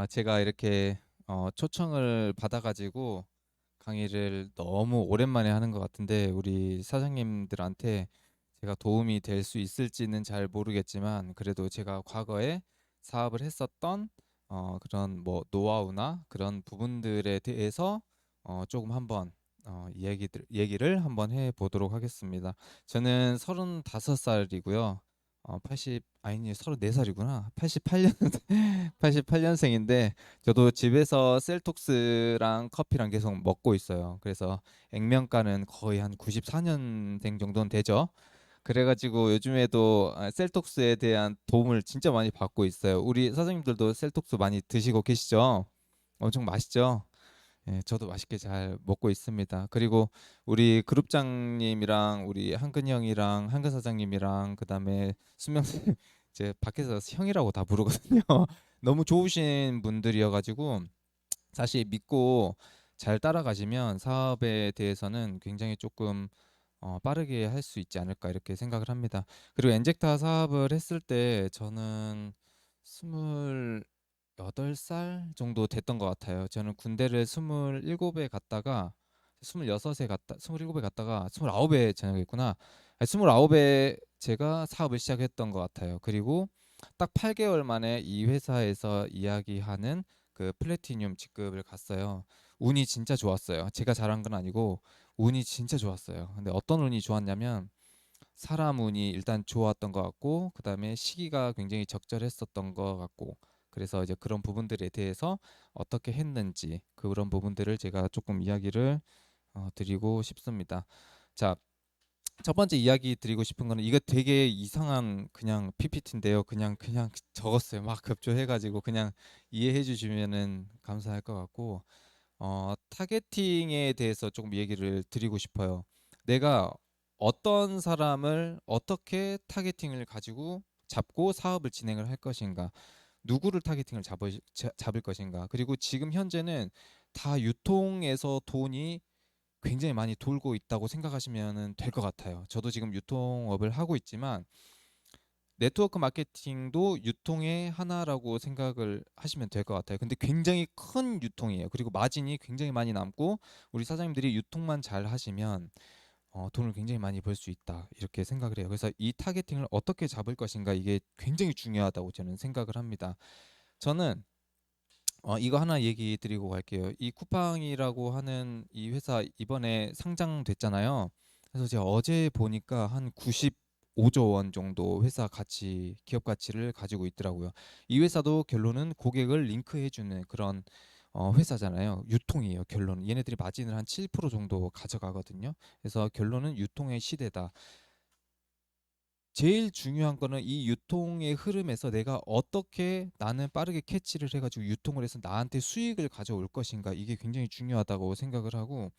제가 이렇게 초청을 받아가지고 강의를 너무 오랜만에 하는 것 같은데 우리 사장님들한테 제가 도움이 될 수 있을지는 잘 모르겠지만 그래도 제가 과거에 사업을 했었던 그런 뭐 노하우나 그런 부분들에 대해서 조금 한번 얘기를 한번 해 보도록 하겠습니다. 저는 35살이고요. 80 아니니 34살이구나. 88년 88년생인데 저도 집에서 셀톡스랑 커피랑 계속 먹고 있어요. 그래서 액면가는 거의 한 94년생 정도는 되죠. 그래가지고 요즘에도 셀톡스에 대한 도움을 진짜 많이 받고 있어요. 우리 사장님들도 셀톡스 많이 드시고 계시죠? 엄청 맛있죠? 예, 저도 맛있게 잘 먹고 있습니다. 그리고 우리 그룹장님이랑 우리 한근 형이랑 한근 사장님이랑 그다음에 수명 제 밖에서 형이라고 다 부르거든요. 너무 좋으신 분들이어가지고 사실 믿고 잘 따라가시면 사업에 대해서는 굉장히 조금 빠르게 할 수 있지 않을까 이렇게 생각을 합니다. 그리고 엔젝타 사업을 했을 때 저는 28살 정도 됐던 것 같아요. 저는 군대를 27에 갔다가 26에 갔다 27에 갔다가 29에 전역했구나. 29에 제가 사업을 시작했던 것 같아요. 그리고 딱 8개월 만에 이 회사에서 이야기하는 그 플래티늄 직급을 갔어요. 운이 진짜 좋았어요. 제가 잘한 건 아니고 운이 진짜 좋았어요. 근데 어떤 운이 좋았냐면 사람 운이 일단 좋았던 것 같고 그다음에 시기가 굉장히 적절했었던 것 같고 그래서 이제 그런 부분들에 대해서 어떻게 했는지 그런 부분들을 제가 조금 이야기를 드리고 싶습니다. 자, 첫 번째 이야기 드리고 싶은 거는 이거 되게 이상한 그냥 PPT인데요. 그냥 적었어요. 막 급조해가지고 그냥 이해해 주시면은 감사할 것 같고 타겟팅에 대해서 조금 얘기를 드리고 싶어요. 내가 어떤 사람을 어떻게 타겟팅을 가지고 잡고 사업을 진행을 할 것인가, 누구를 타겟팅을 잡을 것인가, 그리고 지금 현재는 다 유통에서 돈이 굉장히 많이 돌고 있다고 생각하시면 될 것 같아요. 저도 지금 유통업을 하고 있지만 네트워크 마케팅도 유통의 하나라고 생각을 하시면 될 것 같아요. 근데 굉장히 큰 유통이에요. 그리고 마진이 굉장히 많이 남고 우리 사장님들이 유통만 잘 하시면 돈을 굉장히 많이 벌 수 있다. 이렇게 생각을 해요. 그래서 이 타겟팅을 어떻게 잡을 것인가 이게 굉장히 중요하다고 저는 생각을 합니다. 저는 이거 하나 얘기 드리고 갈게요. 이 쿠팡이라고 하는 이 회사 이번에 상장됐잖아요. 그래서 제가 어제 보니까 한 95조 원 정도 회사 가치, 기업 가치를 가지고 있더라고요. 이 회사도 결론은 고객을 링크해주는 그런 회사잖아요. 유통이에요. 결론은 얘네들이 마진을 한 7% 정도 가져가거든요. 그래서 결론은 유통의 시대다. 제일 중요한 거는 이 유통의 흐름에서 내가 어떻게 나는 빠르게 캐치를 해가지고 유통을 해서 나한테 수익을 가져올 것인가 이게 굉장히 중요하다고 생각을 하고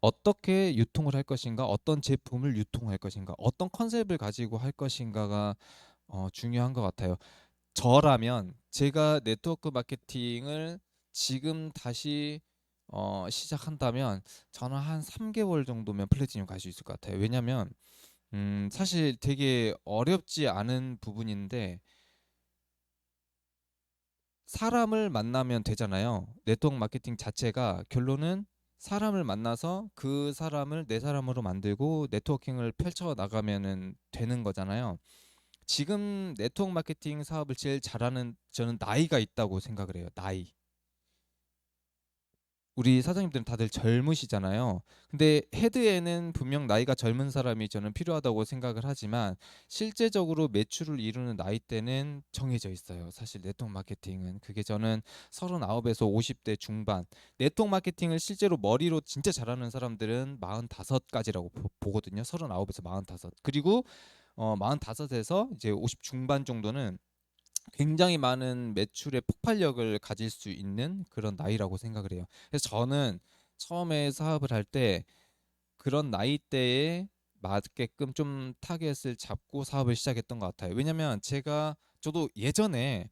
어떻게 유통을 할 것인가 어떤 제품을 유통할 것인가 어떤 컨셉을 가지고 할 것인가가 중요한 것 같아요. 저라면 제가 네트워크 마케팅을 지금 다시 시작한다면 저는 한 3개월 정도면 플래티넘 갈 수 있을 것 같아요. 왜냐면 사실 되게 어렵지 않은 부분인데 사람을 만나면 되잖아요. 네트워크 마케팅 자체가 결론은 사람을 만나서 그 사람을 내 사람으로 만들고 네트워킹을 펼쳐 나가면은 되는 거잖아요. 지금 네트워크 마케팅 사업을 제일 잘하는 저는 나이가 있다고 생각을 해요. 나이. 우리 사장님들은 다들 젊으시잖아요. 근데 헤드에는 분명 나이가 젊은 사람이 저는 필요하다고 생각을 하지만 실제적으로 매출을 이루는 나이대는 정해져 있어요. 사실 네트워크 마케팅은 그게 저는 39에서 50대 중반. 네트워크 마케팅을 실제로 머리로 진짜 잘하는 사람들은 45까지라고 보거든요. 39에서 45. 그리고 45에서 이제 50 중반 정도는 굉장히 많은 매출의 폭발력을 가질 수 있는 그런 나이라고 생각을 해요. 그래서 저는 처음에 사업을 할 때 그런 나이대에 맞게끔 좀 타겟을 잡고 사업을 시작했던 것 같아요. 왜냐면 저도 예전에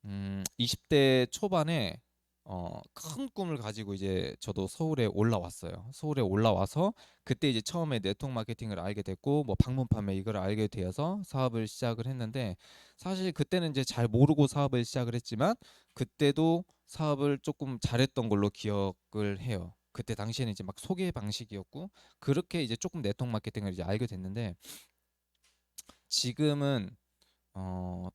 20대 초반에 큰 꿈을 가지고 이제 저도 서울에 올라왔어요. 서울에 올라와서 그때 이제 처음에 네트워크 마케팅을 알게 됐고 뭐 방문 판매 이걸 알게 되어서 사업을 시작을 했는데 사실 그때는 이제 잘 모르고 사업을 시작을 했지만 그때도 사업을 조금 잘했던 걸로 기억을 해요. 그때 당시에는 이제 막 소개 방식이었고 그렇게 이제 조금 네트워크 마케팅을 이제 알게 됐는데 지금은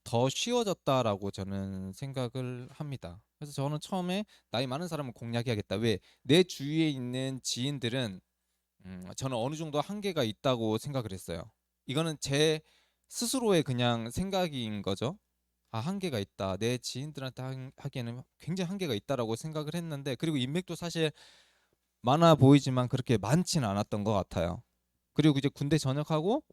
더 쉬워졌다라고 저는 생각을 합니다. 그래서 저는 처음에 나이 많은 사람을 공략해야겠다. 왜? 내 주위에 있는 지인들은 저는 어느 정도 한계가 있다고 생각을 했어요. 이거는 제 스스로의 그냥 생각인 거죠. 아, 한계가 있다. 내 지인들한테 하기에는 굉장히 한계가 있다라고 생각을 했는데 그리고 인맥도 사실 많아 보이지만 그렇게 많지는 않았던 것 같아요. 그리고 이제 군대 전역하고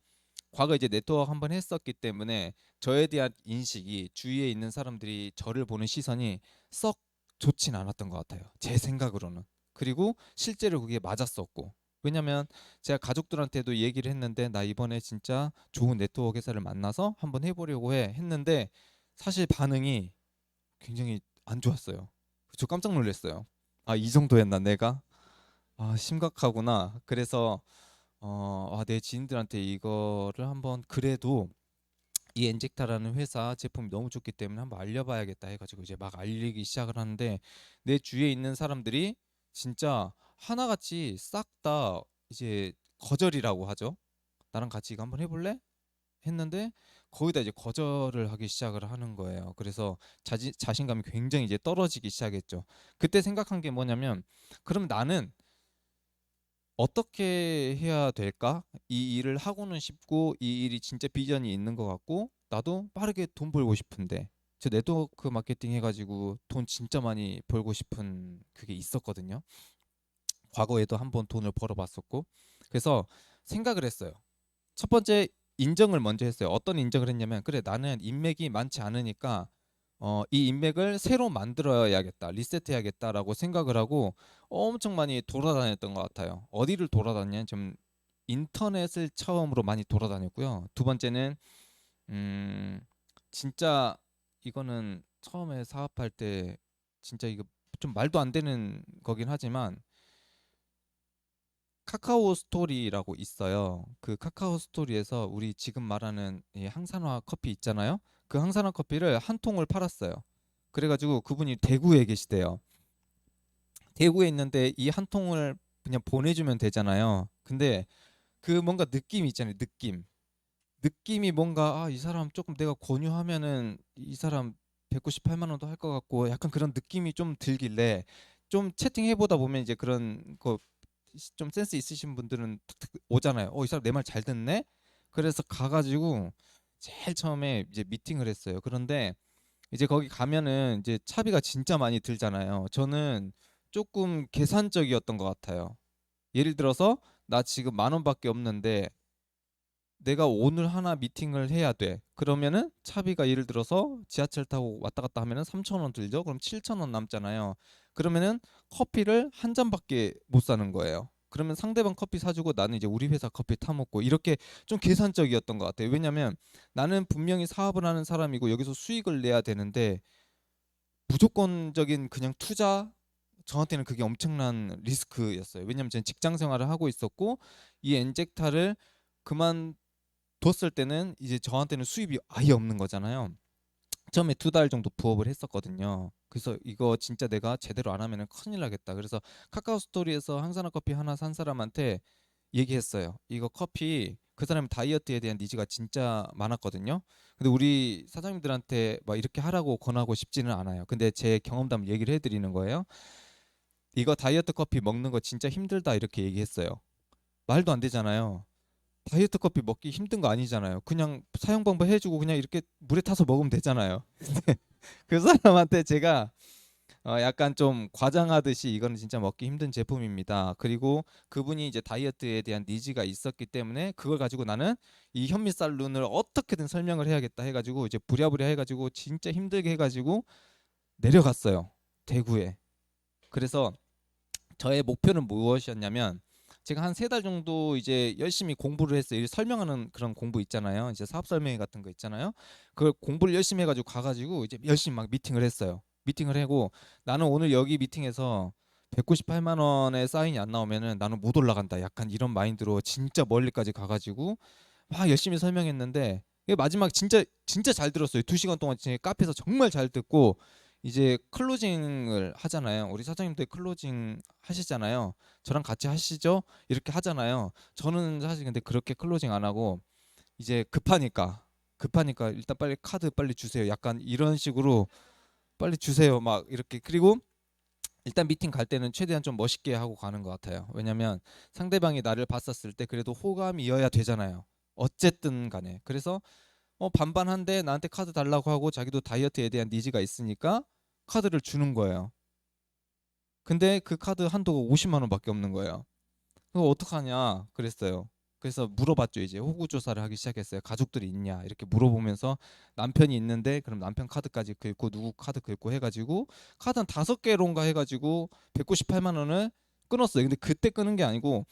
과거 이제 네트워크 한번 했었기 때문에 저에 대한 인식이 주위에 있는 사람들이 저를 보는 시선이 썩 좋진 않았던 것 같아요. 제 생각으로는. 그리고 실제로 그게 맞았었고. 왜냐면 제가 가족들한테도 얘기를 했는데 나 이번에 진짜 좋은 네트워크 회사를 만나서 한번 해보려고 해 했는데 사실 반응이 굉장히 안 좋았어요. 저 깜짝 놀랐어요. 아, 이 정도였나 내가? 아, 심각하구나. 그래서 내 지인들한테 이거를 한번 그래도 이 엔젝타라는 회사 제품이 너무 좋기 때문에 한번 알려봐야겠다 해가지고 이제 막 알리기 시작을 하는데 내 주위에 있는 사람들이 진짜 하나같이 싹 다 이제 거절이라고 하죠. 나랑 같이 이거 한번 해볼래? 했는데 거기다 이제 거절을 하기 시작을 하는 거예요. 그래서 자신감이 굉장히 이제 떨어지기 시작했죠. 그때 생각한 게 뭐냐면 그럼 나는 어떻게 해야 될까? 이 일을 하고는 싶고 이 일이 진짜 비전이 있는 것 같고 나도 빠르게 돈 벌고 싶은데 저 네트워크 마케팅 해가지고 돈 진짜 많이 벌고 싶은 그게 있었거든요. 과거에도 한번 돈을 벌어봤었고 그래서 생각을 했어요. 첫 번째 인정을 먼저 했어요. 어떤 인정을 했냐면 그래 나는 인맥이 많지 않으니까 이 인맥을 새로 만들어야겠다, 리셋해야겠다라고 생각을 하고 엄청 많이 돌아다녔던 것 같아요. 어디를 돌아다녔냐? 좀 인터넷을 처음으로 많이 돌아다녔고요. 두 번째는 음, 진짜 이거는 처음에 사업할 때 진짜 이거 좀 말도 안 되는 거긴 하지만 카카오 스토리라고 있어요. 그 카카오 스토리에서 우리 지금 말하는 이 항산화 커피 있잖아요. 그 항산화 커피를 한 통을 팔았어요. 그래가지고 그분이 대구에 계시대요. 대구에 있는데 이 한 통을 그냥 보내주면 되잖아요. 근데 그 뭔가 느낌이 있잖아요. 느낌이 뭔가 이 사람 조금 내가 권유하면은 이 사람 198만 원도 할 것 같고 약간 그런 느낌이 좀 들길래 좀 채팅해 보다 보면 이제 그런 거 좀 센스 있으신 분들은 툭툭 오잖아요. 이 사람 내 말 잘 듣네. 그래서 가가지고 제일 처음에 이제 미팅을 했어요. 그런데 이제 거기 가면은 이제 차비가 진짜 많이 들잖아요. 저는 조금 계산적이었던 것 같아요. 예를 들어서 나 지금 만 원밖에 없는데 내가 오늘 하나 미팅을 해야 돼. 그러면은 차비가 예를 들어서 지하철 타고 왔다 갔다 하면은 3천 원 들죠? 그럼 7천 원 남잖아요. 그러면은 커피를 한 잔밖에 못 사는 거예요. 그러면 상대방 커피 사주고 나는 이제 우리 회사 커피 타 먹고 이렇게 좀 계산적이었던 것 같아요. 왜냐면 나는 분명히 사업을 하는 사람이고 여기서 수익을 내야 되는데 무조건적인 그냥 투자 저한테는 그게 엄청난 리스크였어요. 왜냐면 저는 직장 생활을 하고 있었고 이 엔젝타를 그만뒀을 때는 이제 저한테는 수입이 아예 없는 거잖아요. 처음에 2달 정도 부업을 했었거든요. 그래서 이거 진짜 내가 제대로 안 하면은 큰일 나겠다. 그래서 카카오 스토리에서 항산화 커피 하나 산 사람한테 얘기했어요. 이거 커피 그 사람은 다이어트에 대한 니즈가 진짜 많았거든요. 근데 우리 사장님들한테 막 이렇게 하라고 권하고 싶지는 않아요. 근데 제 경험담을 얘기를 해드리는 거예요. 이거 다이어트 커피 먹는 거 진짜 힘들다 이렇게 얘기했어요. 말도 안 되잖아요. 다이어트 커피 먹기 힘든 거 아니잖아요. 그냥 사용 방법 해주고 그냥 이렇게 물에 타서 먹으면 되잖아요. 근데 그 사람한테 제가 약간 좀 과장하듯이 이거는 진짜 먹기 힘든 제품입니다. 그리고 그분이 이제 다이어트에 대한 니즈가 있었기 때문에 그걸 가지고 나는 이 현미쌀룬을 어떻게든 설명을 해야겠다 해가지고 이제 부랴부랴 해가지고 진짜 힘들게 해가지고 내려갔어요. 대구에. 그래서 저의 목표는 무엇이었냐면 제가 한 3달 정도 이제 열심히 공부를 했어요. 설명하는 그런 공부 있잖아요. 이제 사업 설명회 같은 거 있잖아요. 그걸 공부를 열심히 해가지고 가가지고 이제 열심히 막 미팅을 했어요. 미팅을 하고 나는 오늘 여기 미팅에서 198만 원의 사인이 안 나오면은 나는 못 올라간다. 약간 이런 마인드로 진짜 멀리까지 가가지고 막 열심히 설명했는데 이게 마지막 진짜 진짜 잘 들었어요. 2시간 동안 진짜 카페에서 정말 잘 듣고 이제 클로징을 하잖아요. 우리 사장님들 클로징 하시잖아요. 저랑 같이 하시죠? 이렇게 하잖아요. 저는 사실 근데 그렇게 클로징 안 하고 이제 급하니까 일단 빨리 카드 빨리 주세요. 약간 이런 식으로 빨리 주세요. 막 이렇게 그리고 일단 미팅 갈 때는 최대한 좀 멋있게 하고 가는 것 같아요. 왜냐면 상대방이 나를 봤었을 때 그래도 호감이어야 되잖아요. 어쨌든 간에. 그래서 반반한데 나한테 카드 달라고 하고 자기도 다이어트에 대한 니즈가 있으니까 카드를 주는 거예요. 근데 그 카드 한도가 50만 원밖에 없는 거예요. 그거 어떡하냐 그랬어요. 그래서 물어봤죠. 이제 호구 조사를 하기 시작했어요. 가족들이 있냐 이렇게 물어보면서 남편이 있는데 그럼 남편 카드까지 긁고 누구 카드 긁고 해가지고 카드 한 5개론가 해가지고 198만 원을 끊었어요. 근데 그때 끊은 게 아니고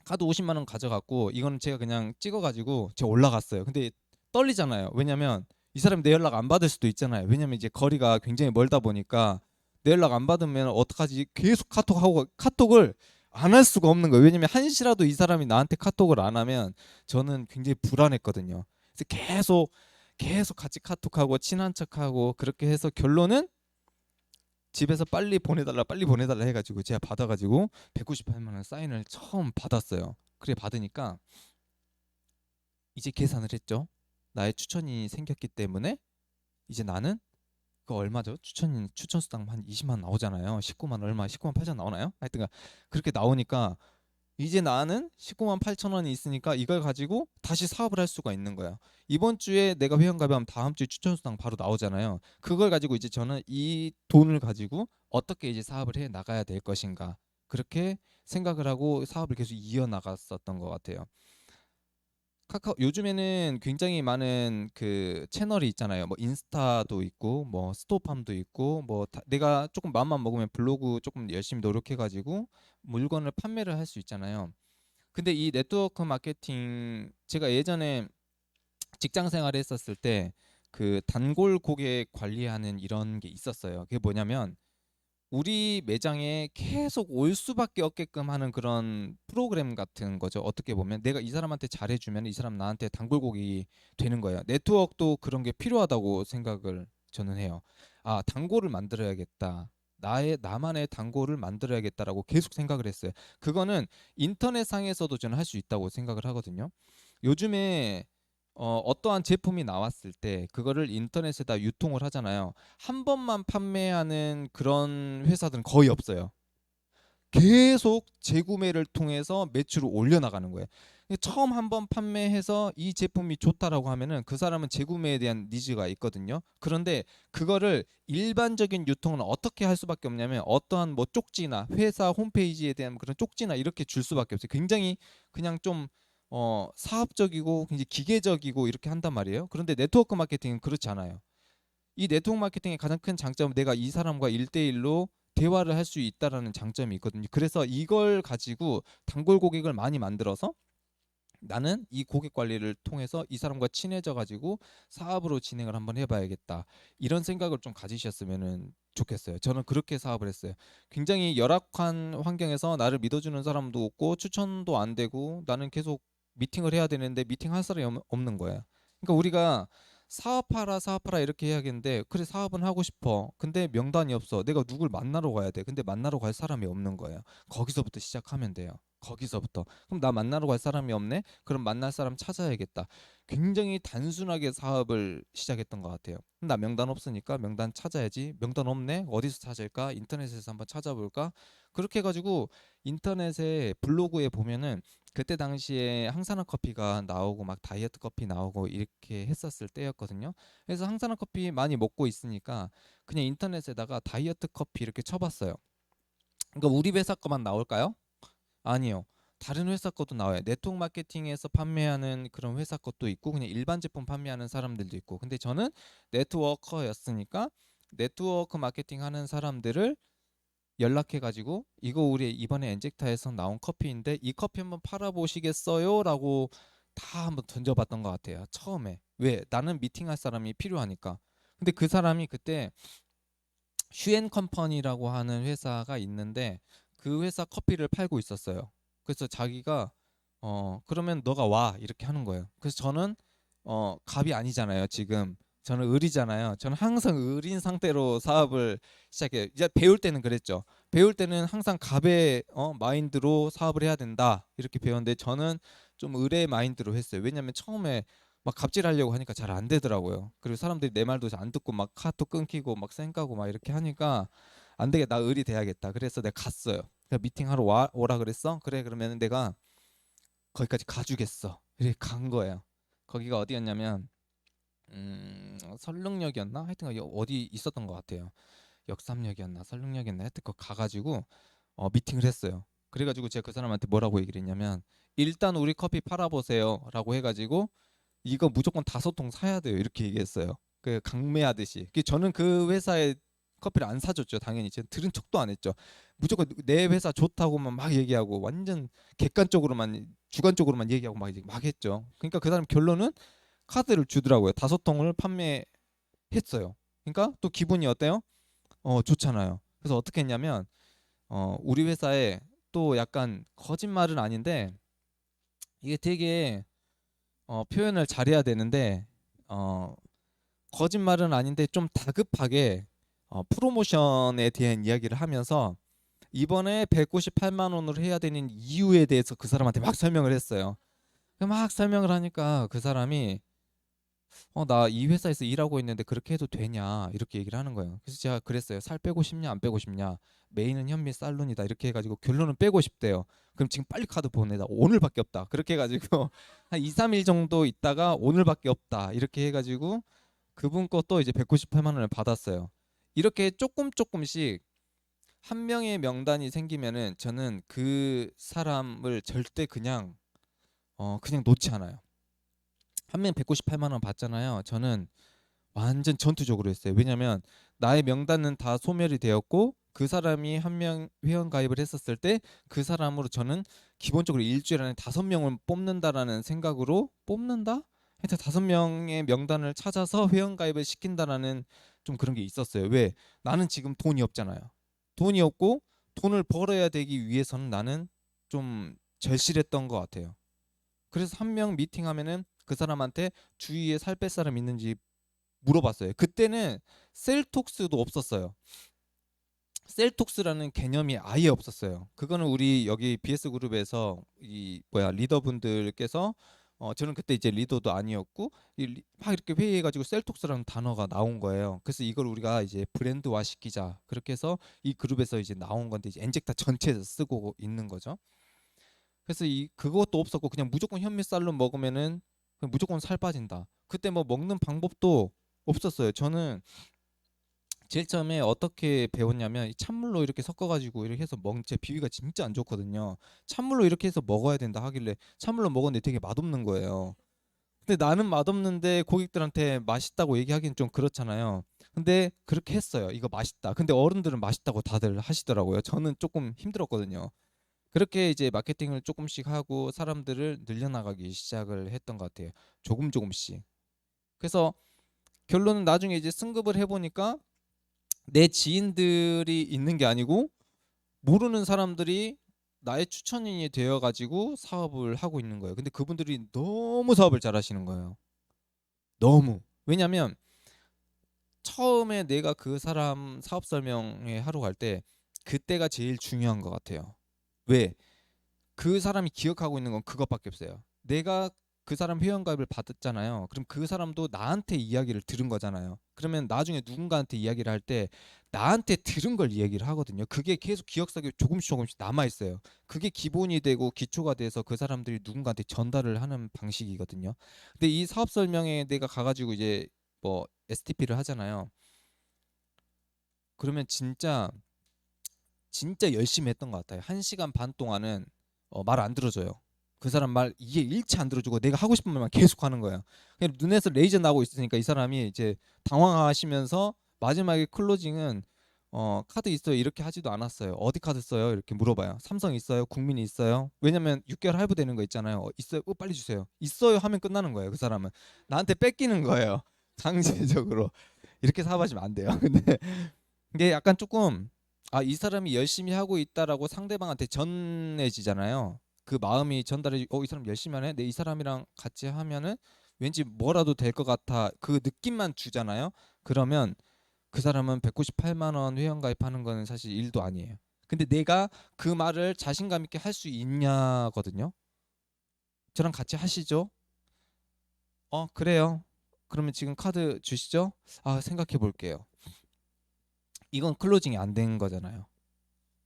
카드 50만 원 가져갔고 이거는 제가 그냥 찍어가지고 제가 올라갔어요. 근데 떨리잖아요. 왜냐면 이 사람이 내 연락 안 받을 수도 있잖아요. 왜냐면 이제 거리가 굉장히 멀다 보니까 내 연락 안 받으면 어떡하지? 계속 카톡하고 카톡을 안 할 수가 없는 거예요. 왜냐면 한시라도 이 사람이 나한테 카톡을 안 하면 저는 굉장히 불안했거든요. 그래서 계속 같이 카톡하고 친한 척하고 그렇게 해서 결론은 집에서 빨리 보내달라 해가지고 제가 받아가지고 198만 원 사인을 처음 받았어요. 그래 받으니까 이제 계산을 했죠. 나의 추천이 생겼기 때문에 이제 나는 그 얼마죠? 추천 수당 한 20만 나오잖아요. 19만 얼마 19만 8천 나오나요? 하여튼 그렇게 나오니까 이제 나는 19만 8천 원이 있으니까 이걸 가지고 다시 사업을 할 수가 있는 거야. 이번 주에 내가 회원가입하면 다음 주에 추천수당 바로 나오잖아요. 그걸 가지고 이제 저는 이 돈을 가지고 어떻게 이제 사업을 해 나가야 될 것인가. 그렇게 생각을 하고 사업을 계속 이어 나갔었던 것 같아요. 카카오 요즘에는 굉장히 많은 그 채널이 있잖아요. 뭐 인스타도 있고 뭐 스토팜도 있고 뭐 내가 조금 마음만 먹으면 블로그 조금 열심히 노력해 가지고 물건을 판매를 할 수 있잖아요. 근데 이 네트워크 마케팅 제가 예전에 직장 생활을 했었을 때 그 단골 고객 관리하는 이런 게 있었어요. 그게 뭐냐면 우리 매장에 계속 올 수밖에 없게끔 하는 그런 프로그램 같은 거죠. 어떻게 보면 내가 이 사람한테 잘해주면 이 사람 나한테 단골 고객이 되는 거예요. 네트워크도 그런 게 필요하다고 생각을 저는 해요. 아, 단골을 만들어야겠다. 나만의 단골을 만들어야겠다라고 계속 생각을 했어요. 그거는 인터넷상에서도 저는 할 수 있다고 생각을 하거든요. 요즘에 어떠한 제품이 나왔을 때 그거를 인터넷에다 유통을 하잖아요. 한 번만 판매하는 그런 회사들은 거의 없어요. 계속 재구매를 통해서 매출을 올려나가는 거예요. 처음 한 번 판매해서 이 제품이 좋다라고 하면은 그 사람은 재구매에 대한 니즈가 있거든요. 그런데 그거를 일반적인 유통은 어떻게 할 수밖에 없냐면 어떠한 뭐 쪽지나 회사 홈페이지에 대한 그런 쪽지나 이렇게 줄 수밖에 없어요. 굉장히 그냥 좀 사업적이고 굉장히 기계적이고 이렇게 한단 말이에요. 그런데 네트워크 마케팅은 그렇지 않아요. 이 네트워크 마케팅의 가장 큰 장점은 내가 이 사람과 1대1로 대화를 할 수 있다라는 장점이 있거든요. 그래서 이걸 가지고 단골 고객을 많이 만들어서 나는 이 고객 관리를 통해서 이 사람과 친해져 가지고 사업으로 진행을 한번 해봐야겠다. 이런 생각을 좀 가지셨으면 좋겠어요. 저는 그렇게 사업을 했어요. 굉장히 열악한 환경에서 나를 믿어주는 사람도 없고 추천도 안 되고 나는 계속 미팅을 해야 되는데 미팅 할 사람이 없는 거예요. 그러니까 우리가 사업하라 이렇게 해야겠는데 그래 사업은 하고 싶어. 근데 명단이 없어. 내가 누굴 만나러 가야 돼. 근데 만나러 갈 사람이 없는 거예요. 거기서부터 시작하면 돼요. 거기서부터. 그럼 나 만나러 갈 사람이 없네? 그럼 만날 사람 찾아야겠다. 굉장히 단순하게 사업을 시작했던 것 같아요. 나 명단 없으니까 명단 찾아야지. 명단 없네? 어디서 찾을까? 인터넷에서 한번 찾아볼까? 그렇게 해가지고 인터넷에 블로그에 보면은 그때 당시에 항산화 커피가 나오고 막 다이어트 커피 나오고 이렇게 했었을 때였거든요. 그래서 항산화 커피 많이 먹고 있으니까 그냥 인터넷에다가 다이어트 커피 이렇게 쳐봤어요. 그러니까 우리 회사 거만 나올까요? 아니요. 다른 회사 것도 나와요. 네트워크 마케팅에서 판매하는 그런 회사 것도 있고 그냥 일반 제품 판매하는 사람들도 있고. 근데 저는 네트워커였으니까 네트워크 마케팅 하는 사람들을 연락해 가지고 이거 우리 이번에 엔젝타에서 나온 커피인데 이 커피 한번 팔아 보시겠어요? 라고 다 한번 던져봤던 것 같아요. 처음에. 왜? 나는 미팅할 사람이 필요하니까. 근데 그 사람이 그때 슈엔 컴퍼니라고 하는 회사가 있는데 그 회사 커피를 팔고 있었어요. 그래서 자기가 그러면 너가 와 이렇게 하는 거예요. 그래서 저는 갑이 아니잖아요. 지금 저는 을이잖아요. 저는 항상 을인 상태로 사업을 시작해요. 이제 배울 때는 그랬죠. 배울 때는 항상 갑의 마인드로 사업을 해야 된다 이렇게 배웠는데 저는 좀 을의 마인드로 했어요. 왜냐면 처음에 막 갑질하려고 하니까 잘 안 되더라고요. 그리고 사람들이 내 말도 잘 안 듣고 막 카톡 끊기고 막 쌩까고 막 이렇게 하니까 안 되겠다. 나 을이 돼야겠다. 그래서 내가 갔어요. 그냥 미팅하러 오라 그랬어. 그래 그러면 내가 거기까지 가주겠어. 이렇게 간 거예요. 거기가 어디였냐면 설릉역이었나? 하여튼 어디 있었던 것 같아요. 역삼역이었나 설릉역이었나 하여튼 거 가가지고 미팅을 했어요. 그래가지고 제가 그 사람한테 뭐라고 얘기를 했냐면 일단 우리 커피 팔아보세요 라고 해가지고 이거 무조건 5통 사야 돼요 이렇게 얘기했어요. 그 강매하듯이. 저는 그 회사에 커피를 안 사줬죠. 당연히 제가 들은 척도 안 했죠. 무조건 내 회사 좋다고만 막 얘기하고 완전 객관적으로만 주관적으로만 얘기하고 막 이제 막 했죠. 그러니까 그 사람 결론은 카드를 주더라고요. 5통을 판매했어요. 그러니까 또 기분이 어때요? 좋잖아요. 그래서 어떻게 했냐면 우리 회사에 또 약간 거짓말은 아닌데 이게 되게 표현을 잘해야 되는데 어, 거짓말은 아닌데 좀 다급하게 프로모션에 대한 이야기를 하면서 이번에 198만 원으로 해야 되는 이유에 대해서 그 사람한테 막 설명을 했어요. 막 설명을 하니까 그 사람이 나 이 회사에서 일하고 있는데 그렇게 해도 되냐 이렇게 얘기를 하는 거예요. 그래서 제가 그랬어요. 살 빼고 싶냐 안 빼고 싶냐. 메인은 현미 살론이다 이렇게 해가지고 결론은 빼고 싶대요. 그럼 지금 빨리 카드 보내다. 오늘밖에 없다. 그렇게 해가지고 한 2, 3일 정도 있다가 오늘밖에 없다 이렇게 해가지고 그분 것도 이제 198만 원을 받았어요. 이렇게 조금 조금씩 한 명의 명단이 생기면은 저는 그 사람을 절대 그냥 놓지 않아요. 한 명 198만 원 받잖아요. 저는 완전 전투적으로 했어요. 왜냐면 나의 명단은 다 소멸이 되었고 그 사람이 한 명 회원 가입을 했었을 때 그 사람으로 저는 기본적으로 일주일 안에 5명을 뽑는다라는 생각으로 뽑는다? 하여튼 5명의 명단을 찾아서 회원 가입을 시킨다라는 좀 그런 게 있었어요. 왜? 나는 지금 돈이 없잖아요. 돈이 없고 돈을 벌어야 되기 위해서는 나는 좀 절실했던 것 같아요. 그래서 한 명 미팅하면은 그 사람한테 주위에 살 뺄 사람 있는지 물어봤어요. 그때는 셀톡스도 없었어요. 셀톡스라는 개념이 아예 없었어요. 그거는 우리 여기 BS 그룹에서 이 뭐야 리더분들께서 저는 그때 이제 리더도 아니었고 막 이렇게 회의해가지고 셀톡스라는 단어가 나온 거예요. 그래서 이걸 우리가 이제 브랜드화 시키자 그렇게 해서 이 그룹에서 이제 나온 건데 이제 엔젝타 전체에서 쓰고 있는 거죠. 그래서 이 그것도 없었고 그냥 무조건 현미쌀로 먹으면은 그냥 무조건 살 빠진다. 그때 뭐 먹는 방법도 없었어요. 저는 제일 처음에 어떻게 배웠냐면 이 찬물로 이렇게 섞어가지고 이렇게 해서 제 비위가 진짜 안 좋거든요. 찬물로 이렇게 해서 먹어야 된다 하길래 찬물로 먹었는데 되게 맛없는 거예요. 근데 나는 맛없는데 고객들한테 맛있다고 얘기하기는 좀 그렇잖아요. 근데 그렇게 했어요. 이거 맛있다. 근데 어른들은 맛있다고 다들 하시더라고요. 저는 조금 힘들었거든요. 그렇게 이제 마케팅을 조금씩 하고 사람들을 늘려나가기 시작을 했던 것 같아요. 조금 조금씩. 그래서 결론은 나중에 이제 승급을 해보니까 내 지인들이 있는 게 아니고 모르는 사람들이 나의 추천인이 되어가지고 사업을 하고 있는 거예요. 근데 그분들이 너무 사업을 잘하시는 거예요. 너무. 왜냐면 처음에 내가 그 사람 사업 설명회 하러 갈 때 그때가 제일 중요한 것 같아요. 왜? 그 사람이 기억하고 있는 건 그것밖에 없어요. 내가 그 사람 회원가입을 받았잖아요. 그럼 그 사람도 나한테 이야기를 들은 거잖아요. 그러면 나중에 누군가한테 이야기를 할 때 나한테 들은 걸 이야기를 하거든요. 그게 계속 기억 속에 조금씩 조금씩 남아 있어요. 그게 기본이 되고 기초가 돼서 그 사람들이 누군가한테 전달을 하는 방식이거든요. 근데 이 사업 설명회 내가 가가지고 이제 뭐 STP를 하잖아요. 그러면 진짜 열심히 했던 것 같아요. 1시간 반 동안은 말 안 들어줘요. 그 사람 말 이게 일치 안 들어주고 내가 하고 싶은 말만 계속 하는 거예요. 그냥 눈에서 레이저 나오고 있으니까 이 사람이 이제 당황하시면서 마지막에 클로징은 카드 있어요 이렇게 하지도 않았어요. 어디 카드 써요 이렇게 물어봐요. 삼성 있어요? 국민이 있어요? 왜냐면 6개월 할부되는 거 있잖아요. 있어요? 빨리 주세요. 있어요 하면 끝나는 거예요. 그 사람은 나한테 뺏기는 거예요. 강제적으로 이렇게 사업하시면 안 돼요. 근데 이게 약간 조금 이 사람이 열심히 하고 있다라고 상대방한테 전해지잖아요. 그 마음이 전달해 이 사람 열심히 하네. 내 이 사람이랑 같이 하면은 왠지 뭐라도 될 것 같아. 그 느낌만 주잖아요. 그러면 그 사람은 198만 원 회원 가입하는 거는 사실 일도 아니에요. 근데 내가 그 말을 자신감 있게 할 수 있냐거든요. 저랑 같이 하시죠? 그래요. 그러면 지금 카드 주시죠? 생각해 볼게요. 이건 클로징이 안 된 거잖아요.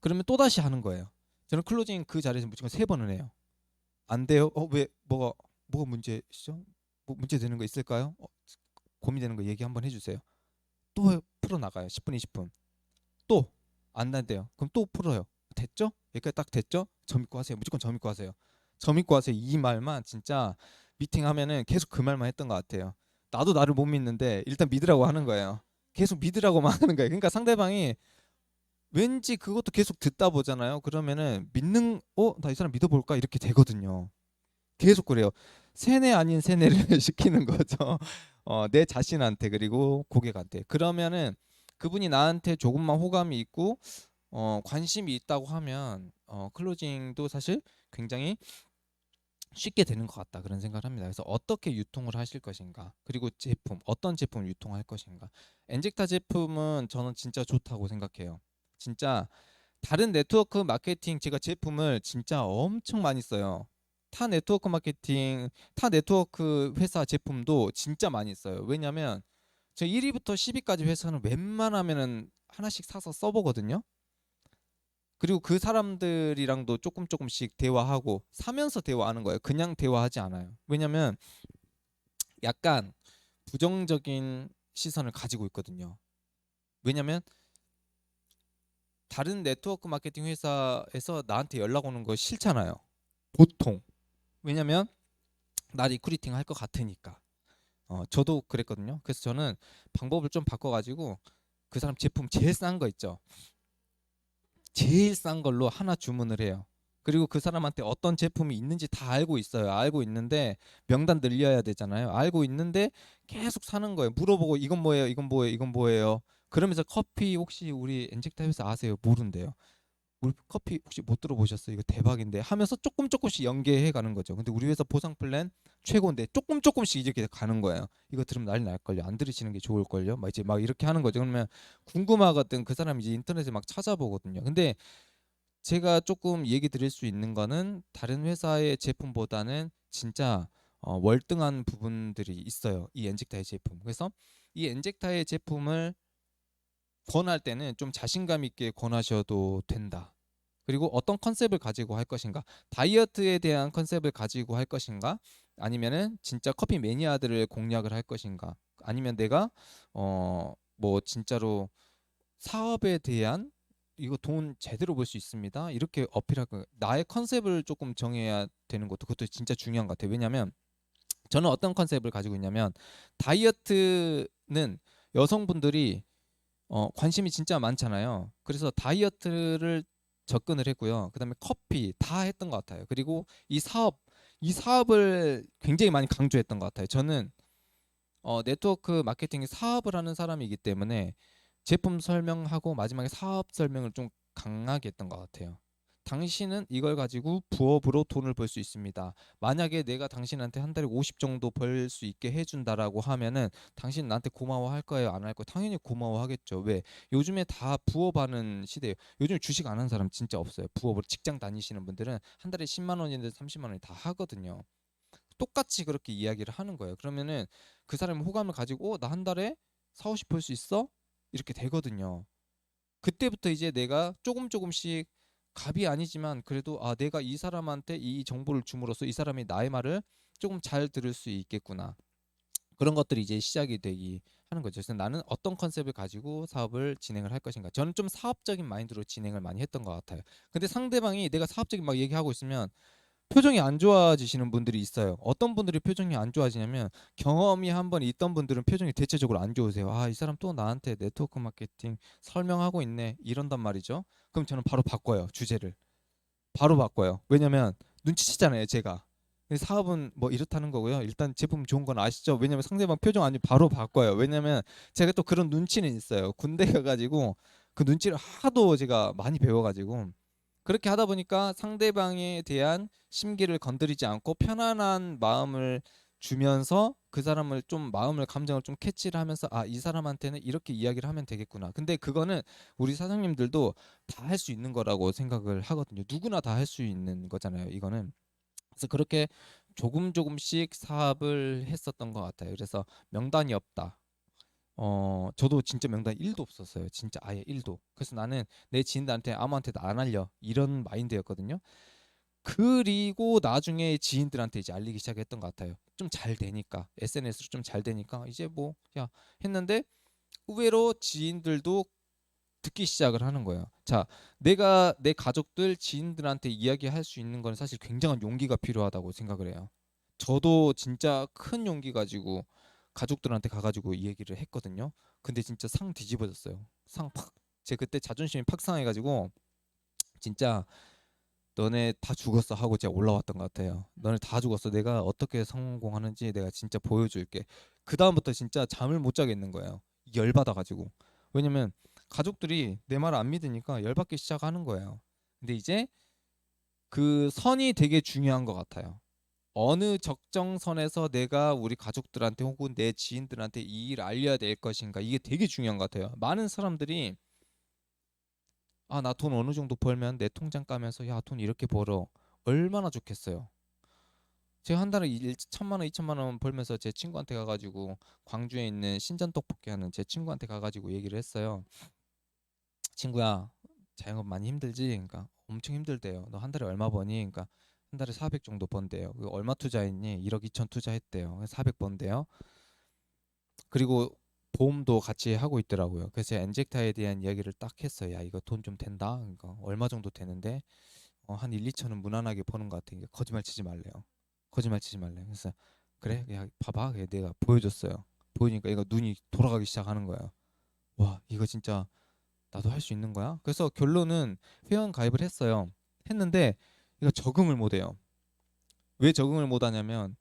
그러면 또 다시 하는 거예요. 저는 클로징 그 자리에서 무조건 3번을 해요. 안 돼요? 왜 뭐가 문제시죠? 뭐 문제 되는 거 있을까요? 고민되는 거 얘기 한번 해주세요. 또 풀어 나가요. 10분, 20분. 또 안 난대요. 그럼 또 풀어요. 됐죠? 여기까지 딱 됐죠? 저 믿고 하세요. 무조건 저 믿고 하세요. 저 믿고 하세요. 이 말만 진짜 미팅 하면은 계속 그 말만 했던 것 같아요. 나도 나를 못 믿는데 일단 믿으라고 하는 거예요. 계속 믿으라고만 하는 거예요. 그러니까 상대방이 왠지 그것도 계속 듣다 보잖아요. 그러면은 나 이 사람 믿어볼까 이렇게 되거든요. 계속 그래요. 세뇌 아닌 세뇌를 시키는 거죠. 내 자신한테 그리고 고객한테. 그러면은 그분이 나한테 조금만 호감이 있고 관심이 있다고 하면 클로징도 사실 굉장히 쉽게 되는 것 같다 그런 생각을 합니다. 그래서 어떻게 유통을 하실 것인가 그리고 어떤 제품을 유통할 것인가. 엔젝타 제품은 저는 진짜 좋다고 생각해요. 진짜 다른 네트워크 마케팅 제가 제품을 진짜 엄청 많이 써요. 타 네트워크 회사 제품도 진짜 많이 써요. 왜냐면 저 1위부터 10위까지 회사는 웬만하면은 하나씩 사서 써보거든요. 그리고 그 사람들이랑도 조금 조금씩 대화하고 사면서 대화하는 거예요. 그냥 대화하지 않아요. 왜냐면 약간 부정적인 시선을 가지고 있거든요. 왜냐면 다른 네트워크 마케팅 회사에서 나한테 연락 오는 거 싫잖아요. 보통. 왜냐면 나 리크루팅 할 것 같으니까. 저도 그랬거든요. 그래서 저는 방법을 좀 바꿔가지고 그 사람 제품 제일 싼 거 있죠. 제일 싼 걸로 하나 주문을 해요. 그리고 그 사람한테 어떤 제품이 있는지 다 알고 있어요. 알고 있는데 명단 늘려야 되잖아요. 알고 있는데 계속 사는 거예요. 물어보고 이건 뭐예요? 이건 뭐예요? 이건 뭐예요? 그러면서 커피 혹시 우리 엔젝타 회사 아세요? 모른대요. 우리 커피 혹시 못 들어보셨어요? 이거 대박인데 하면서 조금 조금씩 연계해 가는 거죠. 근데 우리 회사 보상 플랜 최고인데 조금 조금씩 이렇게 가는 거예요. 이거 들으면 난리 날걸요. 안 들으시는 게 좋을걸요. 막 이제 막 이렇게 하는 거죠. 그러면 궁금하거든. 그 사람이 이제 인터넷에 막 찾아보거든요. 근데 제가 조금 얘기 드릴 수 있는 거는 다른 회사의 제품보다는 진짜 월등한 부분들이 있어요. 이 엔젝타의 제품. 그래서 이 엔젝타의 제품을 권할 때는 좀 자신감 있게 권하셔도 된다. 그리고 어떤 컨셉을 가지고 할 것인가? 다이어트에 대한 컨셉을 가지고 할 것인가? 아니면은 진짜 커피 매니아들을 공략을 할 것인가? 아니면 내가 뭐 진짜로 사업에 대한 이거 돈 제대로 벌 수 있습니다. 이렇게 어필하고 나의 컨셉을 조금 정해야 되는 것도 그것도 진짜 중요한 것 같아요. 왜냐면 저는 어떤 컨셉을 가지고 있냐면 다이어트는 여성분들이 관심이 진짜 많잖아요. 그래서 다이어트를 접근을 했고요. 그다음에 커피 다 했던 것 같아요. 그리고 이 사업을 굉장히 많이 강조했던 것 같아요. 저는 네트워크 마케팅 사업을 하는 사람이기 때문에 제품 설명하고 마지막에 사업 설명을 좀 강하게 했던 것 같아요. 당신은 이걸 가지고 부업으로 돈을 벌 수 있습니다. 만약에 내가 당신한테 한 달에 50 정도 벌 수 있게 해준다라고 하면은 당신 나한테 고마워할 거예요? 안 할 거예요? 당연히 고마워하겠죠. 왜? 요즘에 다 부업하는 시대예요. 요즘 주식 안 하는 사람 진짜 없어요. 부업으로 직장 다니시는 분들은 한 달에 10만 원인데 30만 원이 다 하거든요. 똑같이 그렇게 이야기를 하는 거예요. 그러면은 그 사람이 호감을 가지고 나 한 달에 4, 50 벌 수 있어? 이렇게 되거든요. 그때부터 이제 내가 조금 조금씩 갑이 아니지만 그래도 내가 이 사람한테 이 정보를 줌으로써 이 사람이 나의 말을 조금 잘 들을 수 있겠구나. 그런 것들이 이제 시작이 되기 하는 거죠. 그래서 나는 어떤 컨셉을 가지고 사업을 진행을 할 것인가. 저는 좀 사업적인 마인드로 진행을 많이 했던 것 같아요. 근데 상대방이 내가 사업적인 막 얘기하고 있으면 표정이 안 좋아지시는 분들이 있어요. 어떤 분들이 표정이 안 좋아지냐면 경험이 한번 있던 분들은 표정이 대체적으로 안 좋으세요. 이 사람 또 나한테 네트워크 마케팅 설명하고 있네. 이런단 말이죠. 그럼 저는 바로 바꿔요. 주제를. 바로 바꿔요. 왜냐면 눈치채잖아요, 제가. 사업은 뭐 이렇다는 거고요. 일단 제품 좋은 건 아시죠? 왜냐면 상대방 표정 아니 바로 바꿔요. 왜냐면 제가 또 그런 눈치는 있어요. 군대 가가지고 그 눈치를 하도 제가 많이 배워가지고 그렇게 하다 보니까 상대방에 대한 심기를 건드리지 않고 편안한 마음을 주면서 그 사람을 좀 마음을 감정을 좀 캐치를 하면서 아, 이 사람한테는 이렇게 이야기를 하면 되겠구나. 근데 그거는 우리 사장님들도 다 할 수 있는 거라고 생각을 하거든요. 누구나 다 할 수 있는 거잖아요. 이거는. 그래서 그렇게 조금 조금씩 사업을 했었던 것 같아요. 그래서 명단이 없다. 저도 진짜 명단 1도 없었어요. 진짜 아예 1도. 그래서 나는 내 지인들한테 아무한테도 안 알려. 이런 마인드였거든요. 그리고 나중에 지인들한테 이제 알리기 시작했던 것 같아요. 좀 잘 되니까. SNS로 좀 잘 되니까 이제 뭐 야 했는데 의외로 지인들도 듣기 시작을 하는 거예요. 자, 내가 내 가족들, 지인들한테 이야기할 수 있는 건 사실 굉장한 용기가 필요하다고 생각을 해요. 저도 진짜 큰 용기 가지고 가족들한테 가가지고 이 얘기를 했거든요. 근데 진짜 상 뒤집어졌어요. 상 팍. 제 그때 자존심이 팍 상해가지고 진짜 너네 다 죽었어 하고 제가 올라왔던 것 같아요. 너네 다 죽었어. 내가 어떻게 성공하는지 내가 진짜 보여줄게. 그 다음부터 진짜 잠을 못 자겠는 거예요. 열받아가지고. 왜냐면 가족들이 내 말 안 믿으니까 열받기 시작하는 거예요. 근데 이제 그 선이 되게 중요한 것 같아요. 어느 적정선에서 내가 우리 가족들한테 혹은 내 지인들한테 이 일을 알려야 될 것인가 이게 되게 중요한 것 같아요. 많은 사람들이 아, 나 돈 어느 정도 벌면 내 통장 까면서 야, 돈 이렇게 벌어. 얼마나 좋겠어요. 제가 한 달에 1천만 원, 2천만 원 벌면서 제 친구한테 가가지고 광주에 있는 신전 떡볶이 하는 제 친구한테 가가지고 얘기를 했어요. 친구야, 자영업 많이 힘들지? 그러니까 엄청 힘들대요. 너 한 달에 얼마 버니? 그러니까 한 달에 400 정도 번대요. 그 얼마 투자했니? 1억 2천 투자했대요. 400 번대요. 그리고 보험도 같이 하고 있더라고요. 그래서 제가 엔젝타에 대한 이야기를 딱 했어요. 야, 이거 돈 좀 된다. 그러니까 얼마 정도 되는데 한 1, 2천은 무난하게 버는 것 같으니까 거짓말 치지 말래요. 거짓말 치지 말래요. 그래서 그래, 야, 봐봐. 그래, 내가 보여줬어요. 보여주니까 얘가 눈이 돌아가기 시작하는 거예요. 와, 이거 진짜 나도 할 수 있는 거야? 그래서 결론은 회원 가입을 했어요. 했는데 이거 적응을 못 해요. 왜 적응을 못 하냐면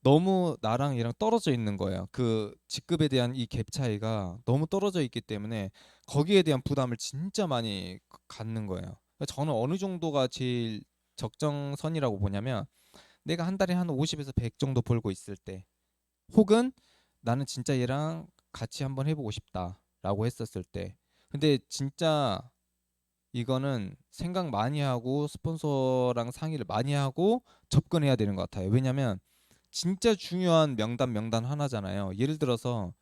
너무 나랑 얘랑 떨어져 있는 거예요. 그 직급에 대한 이 갭 차이가 너무 떨어져 있기 때문에 거기에 대한 부담을 진짜 많이 갖는 거예요. 그러니까 저는 어느 정도가 제일 적정선이라고 보냐면 내가 한 달에 한 50에서 100 정도 벌고 있을 때 혹은 나는 진짜 얘랑 같이 한번 해보고 싶다라고 했었을 때 근데 진짜 이거는 생각 많이 하고 스폰서랑 상의를 많이 하고 접근해야 되는 것 같아요. 왜냐면 진짜 중요한 명단 하나잖아요. 예를 들어서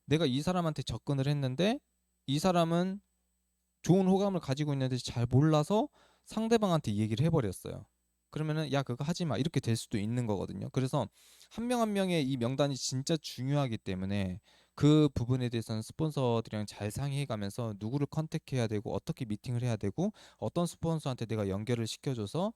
내가 이 사람한테 접근을 했는데 이 사람은 좋은 호감을 가지고 있는데 잘 몰라서 상대방한테 이 얘기를 해버렸어요. 그러면은 야 그거 하지 마 이렇게 될 수도 있는 거거든요. 그래서 한 명 한 명의 이 명단이 진짜 중요하기 때문에 그 부분에 대해서는 스폰서들이랑 잘 상의해가면서 누구를 컨택해야 되고 어떻게 미팅을 해야 되고 어떤 스폰서한테 내가 연결을 시켜줘서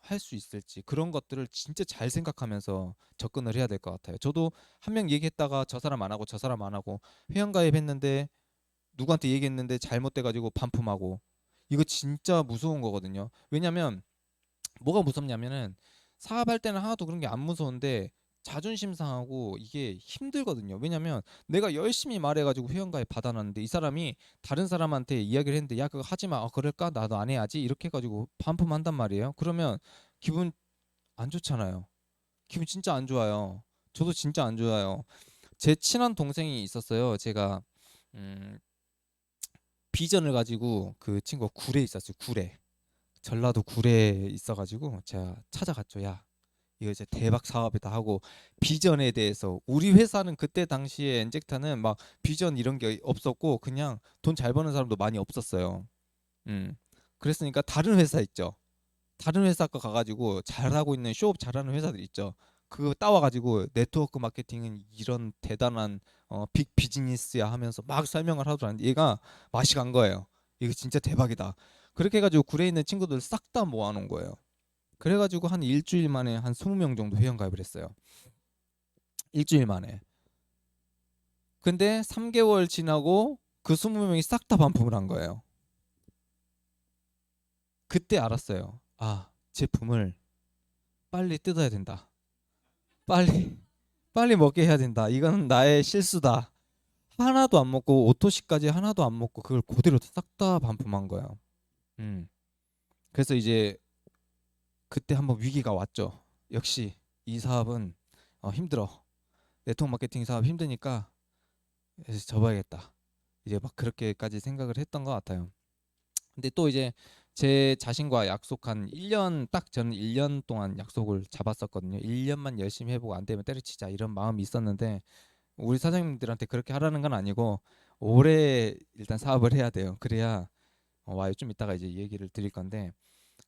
할 수 있을지 그런 것들을 진짜 잘 생각하면서 접근을 해야 될 것 같아요. 저도 한 명 얘기했다가 저 사람 안 하고 저 사람 안 하고 회원가입했는데 누구한테 얘기했는데 잘못돼가지고 반품하고 이거 진짜 무서운 거거든요. 왜냐면 뭐가 무섭냐면은 사업할 때는 하나도 그런 게 안 무서운데 자존심 상하고 이게 힘들거든요. 왜냐면 내가 열심히 말해가지고 회원가입 받아놨는데 이 사람이 다른 사람한테 이야기를 했는데 야 그거 하지 마. 그럴까? 나도 안 해야지. 이렇게 해가지고 반품한단 말이에요. 그러면 기분 안 좋잖아요. 기분 진짜 안 좋아요. 저도 진짜 안 좋아요. 제 친한 동생이 있었어요. 제가 음, 비전을 가지고 그 친구가 굴에 있었어요. 굴에. 전라도 굴에 있어가지고 제가 찾아갔죠. 야, 이거 이제 대박 사업이다 하고 비전에 대해서 우리 회사는 그때 당시에 엔젝타는 막 비전 이런 게 없었고 그냥 돈 잘 버는 사람도 많이 없었어요. 음. 그랬으니까 다른 회사 있죠. 다른 회사 거 가가지고 잘하고 있는 쇼업 잘하는 회사들 있죠. 그거 따와가지고 네트워크 마케팅은 이런 대단한 빅 비즈니스야 하면서 막 설명을 하더라는데 얘가 맛이 간 거예요. 이거 진짜 대박이다. 그렇게 해가지고 굴에 있는 친구들 싹 다 모아놓은 거예요. 그래가지고 한 일주일 만에 한 20명 정도 회원 가입을 했어요. 일주일 만에. 근데 3개월 지나고 그 20명이 싹 다 반품을 한 거예요. 그때 알았어요. 아, 제품을 빨리 뜯어야 된다. 빨리 빨리 먹게 해야 된다. 이건 나의 실수다. 하나도 안 먹고 오토시까지 하나도 안 먹고 그걸 그대로 싹 다 반품한 거예요. 음. 그래서 이제 그때 한번 위기가 왔죠. 역시 이 사업은 힘들어. 네트워크 마케팅 사업 힘드니까 그래서 접어야겠다. 이제 막 그렇게까지 생각을 했던 것 같아요. 근데 또 이제 제 자신과 약속한 1년 딱 저는 1년 동안 약속을 잡았었거든요. 1년만 열심히 해보고 안 되면 때려치자 이런 마음이 있었는데 우리 사장님들한테 그렇게 하라는 건 아니고 올해 일단 사업을 해야 돼요. 그래야 와요. 좀 이따가 이제 얘기를 드릴 건데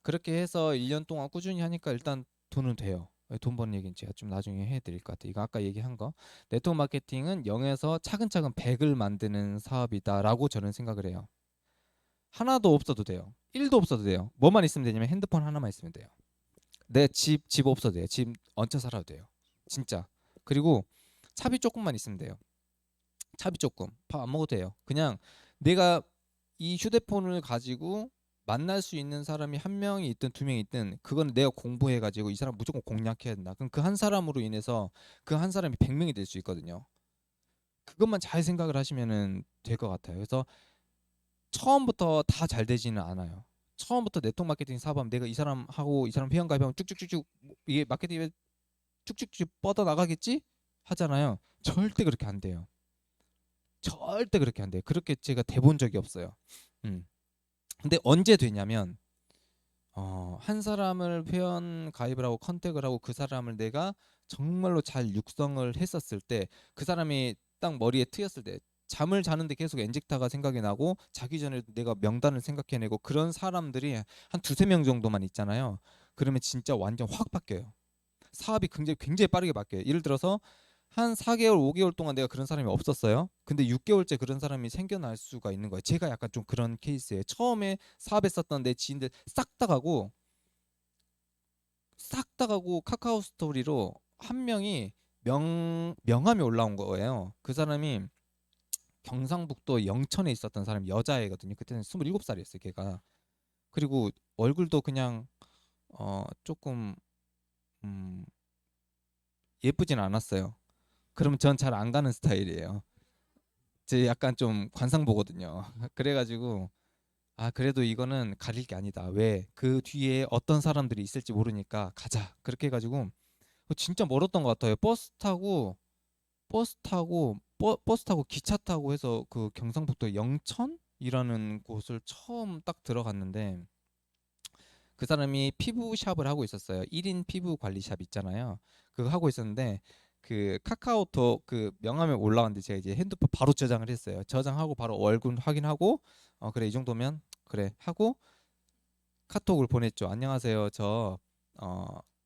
그렇게 해서 1년 동안 꾸준히 하니까 일단 돈은 돼요. 돈 버는 얘기는 제가 좀 나중에 해드릴 것 같아요. 이거 아까 얘기한 거 네트워크 마케팅은 0에서 차근차근 100을 만드는 사업이다라고 저는 생각을 해요. 하나도 없어도 돼요. 1도 없어도 돼요. 뭐만 있으면 되냐면 핸드폰 하나만 있으면 돼요. 내 집 없어도 돼요. 집 얹혀 살아도 돼요. 진짜. 그리고 차비 조금만 있으면 돼요. 차비 조금. 밥 안 먹어도 돼요. 그냥 내가 이 휴대폰을 가지고 만날 수 있는 사람이 한 명이 있든 두 명이 있든 그건 내가 공부해 가지고 이 사람 무조건 공략해야 된다. 그럼 그 한 사람으로 인해서 그 한 사람이 100명이 될 수 있거든요. 그것만 잘 생각을 하시면은 될 것 같아요. 그래서 처음부터 다 잘 되지는 않아요. 처음부터 네트워크 마케팅 사업하면 내가 이 사람하고 이 사람 회원 가입하면 쭉쭉쭉쭉 이게 마케팅에 쭉쭉쭉 뻗어 나가겠지 하잖아요. 절대 그렇게 안 돼요. 절대 그렇게 안 돼요. 그렇게 제가 돼본 적이 없어요. 음. 근데 언제 되냐면 한 사람을 회원 가입을 하고 컨택을 하고 그 사람을 내가 정말로 잘 육성을 했었을 때 그 사람이 딱 머리에 트였을 때 잠을 자는데 계속 엔젝타가 생각이 나고 자기 전에 내가 명단을 생각해내고 그런 사람들이 한 두세 명 정도만 있잖아요. 그러면 진짜 완전 확 바뀌어요. 사업이 굉장히 빠르게 바뀌어요. 예를 들어서 한 4개월, 5개월 동안 내가 그런 사람이 없었어요. 근데 6개월째 그런 사람이 생겨날 수가 있는 거예요. 제가 약간 좀 그런 케이스예요. 처음에 사업했었던 내 지인들 싹 다 가고 카카오 스토리로 한 명이 명함이 올라온 거예요. 그 사람이 경상북도 영천에 있었던 사람 여자애거든요. 그때는 27살이었어요, 걔가. 그리고 얼굴도 그냥 조금 음, 예쁘진 않았어요. 그러면 전 잘 안 가는 스타일이에요. 제 약간 좀 관상 보거든요. 그래가지고 그래도 이거는 가릴 게 아니다. 왜? 그 뒤에 어떤 사람들이 있을지 모르니까 가자. 그렇게 해가지고 진짜 멀었던 것 같아요. 버스 타고 기차 타고 해서 그 경상북도 영천이라는 곳을 처음 딱 들어갔는데 그 사람이 피부샵을 하고 있었어요. 1인 피부 관리샵 있잖아요. 그거 하고 있었는데 그 카카오톡 그 명함에 올라왔는데 제가 이제 핸드폰 바로 저장을 했어요. 저장하고 바로 얼굴 확인하고 그래 이 정도면 그래 하고 카톡을 보냈죠. 안녕하세요. 저